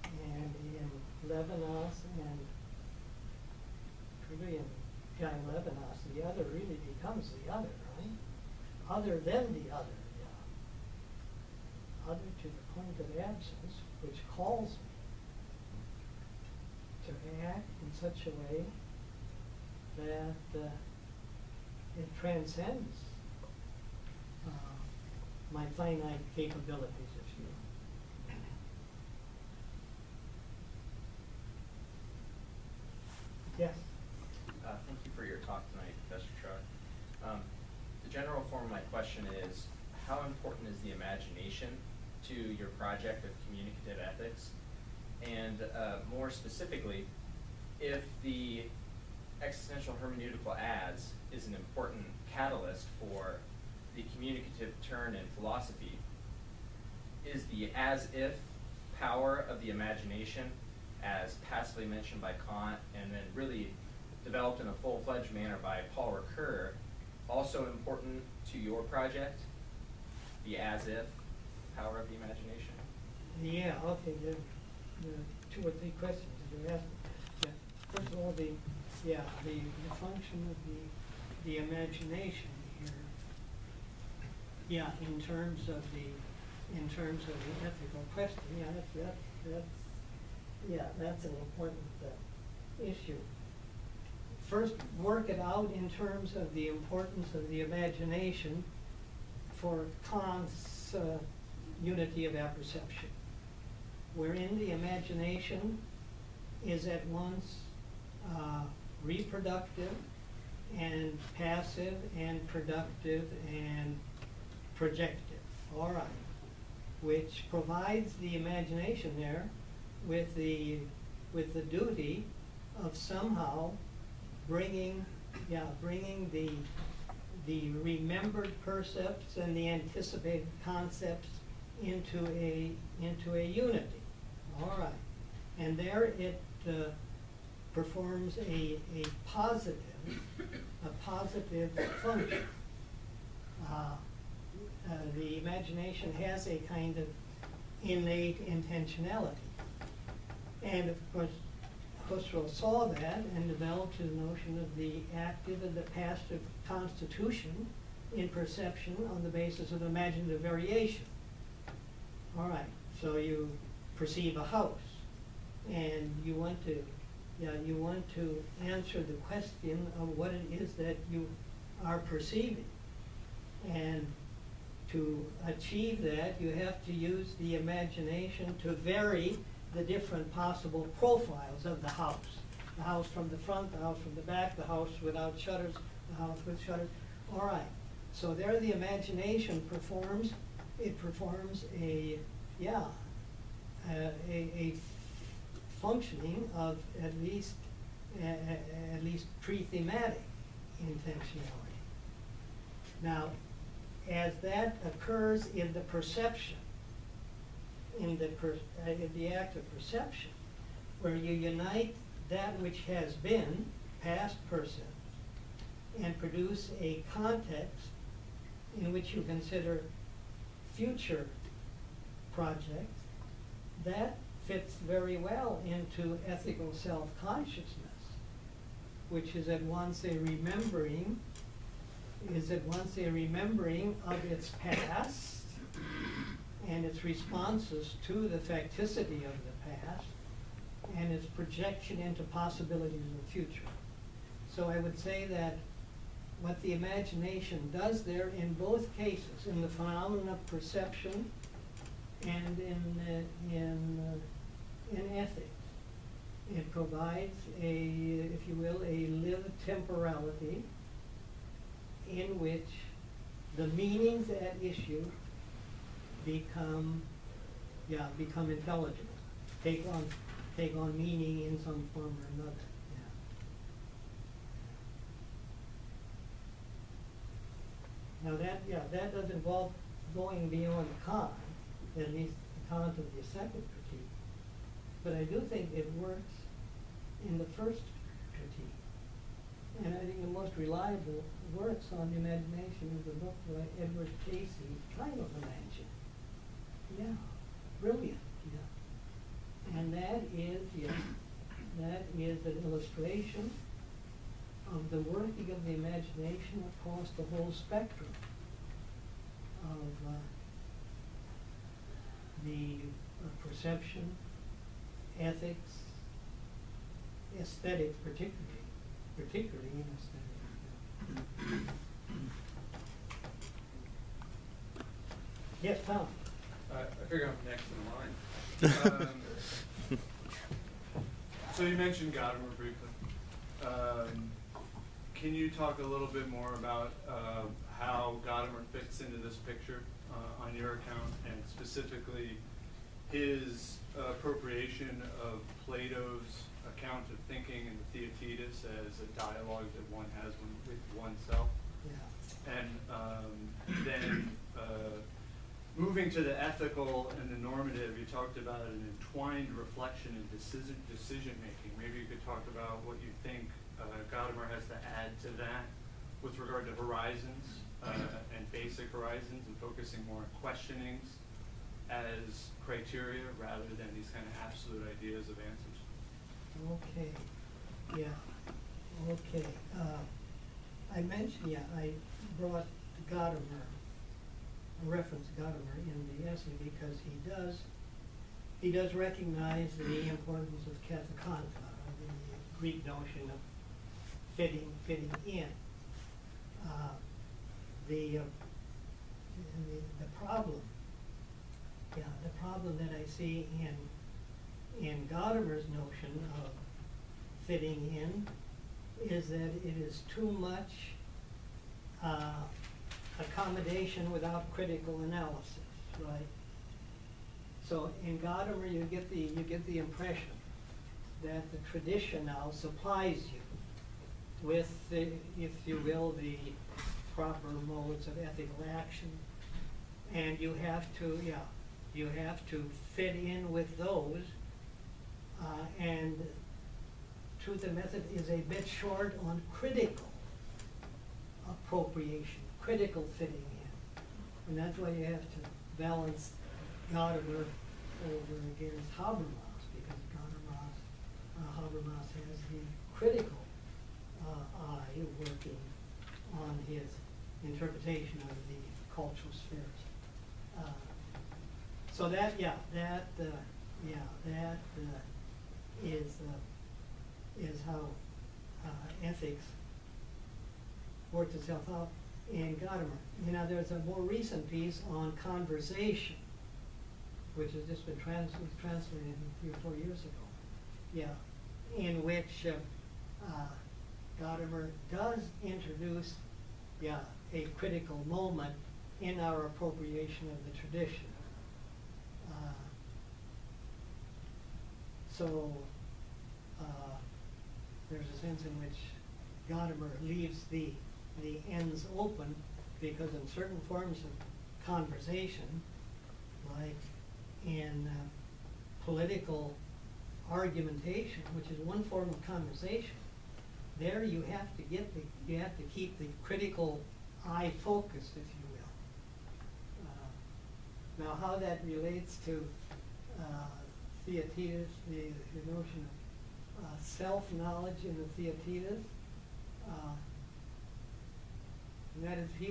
And in Levinas and really in Levinas, the other really becomes the other, right? Other than the other, yeah. Other to the point of absence, which calls me to act in such a way that it transcends my finite capabilities, if you will. Yes? Thank you for your talk tonight, Professor Schrag. The general form of my question is, how important is the imagination to your project of communicative ethics? And more specifically, if the existential hermeneutical as is an important catalyst for the communicative turn in philosophy, is the as-if power of the imagination, as passively mentioned by Kant and then really developed in a full-fledged manner by Paul Ricoeur, also important to your project, the as-if power of the imagination? Yeah, okay, there are 2 or 3 questions that you're asking. Yeah. First of all, the function of the imagination here, yeah, in terms of the ethical question, that's an important issue. First, work it out in terms of the importance of the imagination for Kant's unity of apperception, wherein the imagination is at once reproductive and passive and productive and projective, all right, which provides the imagination there with the duty of somehow bringing the remembered percepts and the anticipated concepts into a unity. All right, and there it performs a positive function. The imagination has a kind of innate intentionality, and of course Husserl saw that and developed his notion of the active and the passive constitution in perception on the basis of imaginative variation. All right, so you perceive a house, and you want to answer the question of what it is that you are perceiving, and to achieve that, you have to use the imagination to vary the different possible profiles of the house from the front, the house from the back, the house without shutters, the house with shutters. All right, so there the imagination performs a functioning of at least pre-thematic intentionality. Now, as that occurs in the perception, in the act of perception, where you unite that which has been, past percept, and produce a context in which you consider future projects, that fits very well into ethical self-consciousness, which is at once a remembering of its past and its responses to the facticity of the past and its projection into possibilities of the future. So I would say that what the imagination does there in both cases, in the phenomenon of perception and in ethics, it provides if you will, a lived temporality in which the meanings at issue become intelligible, take on meaning in some form or another. Yeah. Now that does involve going beyond Kant, at least the Kant of the second critique. But I do think it works in the first critique. And I think the most reliable works on the imagination is the book by Edward Casey, Time of Imagine. Yeah, brilliant, yeah. And that is an illustration of the working of the imagination across the whole spectrum of the perception, ethics, aesthetics, particularly in aesthetics. Yes, Tom. I figure I'm next in line. So you mentioned Gadamer briefly. Can you talk a little bit more about how Gadamer fits into this picture on your account, and specifically his appropriation of Plato's account of thinking in the Theaetetus as a dialogue that one has with oneself? Yeah. And then moving to the ethical and the normative, you talked about an entwined reflection and decision making. Maybe you could talk about what you think Gadamer has to add to that with regard to horizons and basic horizons, and focusing more on questionings as criteria rather than these kind of absolute ideas of answers. Okay, yeah, okay. I mentioned, I brought Gadamer, a reference to Gadamer in the essay because he does recognize the importance of kathekanta, the Greek notion of fitting in. The problem that I see in Gadamer's notion of fitting in is that it is too much accommodation without critical analysis, right? So in Gadamer, you get the impression that the tradition now supplies you with, if you will, the proper modes of ethical action, and you have to fit in with those, and truth and method is a bit short on critical appropriation, critical fitting in, and that's why you have to balance Gadamer over against Habermas, because Habermas has the critical eye working on his interpretation of the cultural spheres. So that is how ethics worked itself out in Gadamer. There's a more recent piece on conversation, which has just been translated 3 or 4 years ago. In which Gadamer does introduce, a critical moment in our appropriation of the tradition. There's a sense in which Gadamer leaves the ends open, because in certain forms of conversation, like in political argumentation, which is one form of conversation, there you have to keep the critical eye focused, if you will. Now, how that relates to Theaetetus, the notion of self-knowledge in the Theaetetus, and that is, he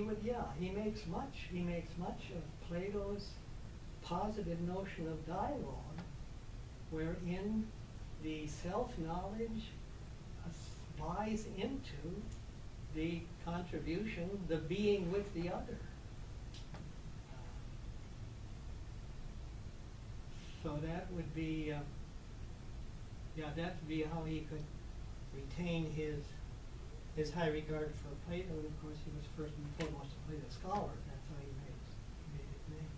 makes much of Plato's positive notion of dialogue, wherein the self-knowledge buys into the contribution, the being with the other. So that would be, that'd be how he could retain his high regard for Plato. And of course, he was first and foremost a Plato scholar. That's how he made his name.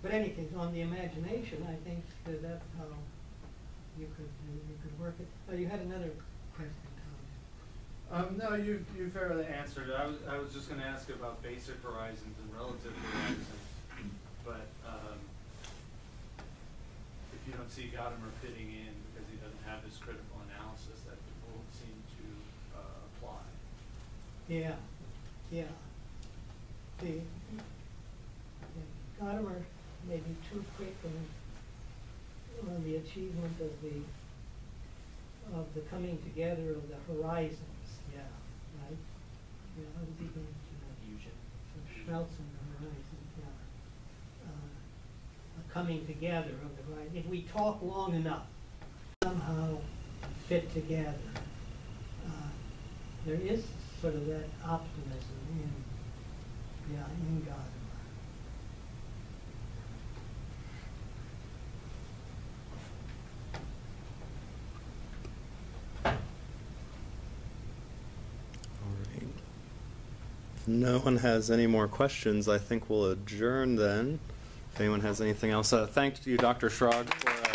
But in any case, on the imagination, I think that's how you could work it. Oh, you had another question, Tom. No, you fairly answered it. I was just going to ask about basic horizons and relative horizons, but if you don't see Gadamer fitting in because he doesn't have this critical analysis that people seem to apply. Yeah, yeah. The Gadamer may be too quick on the achievement of the coming together of the horizons. Yeah, right. Yeah, how does he go into Fusion. Schmelz and the horizon? Yeah, a coming together of the horizon. If we talk long enough, somehow fit together. There is sort of that optimism in Gadamer. If no one has any more questions, I think we'll adjourn then. If anyone has anything else, thank you, Dr. Schrag, for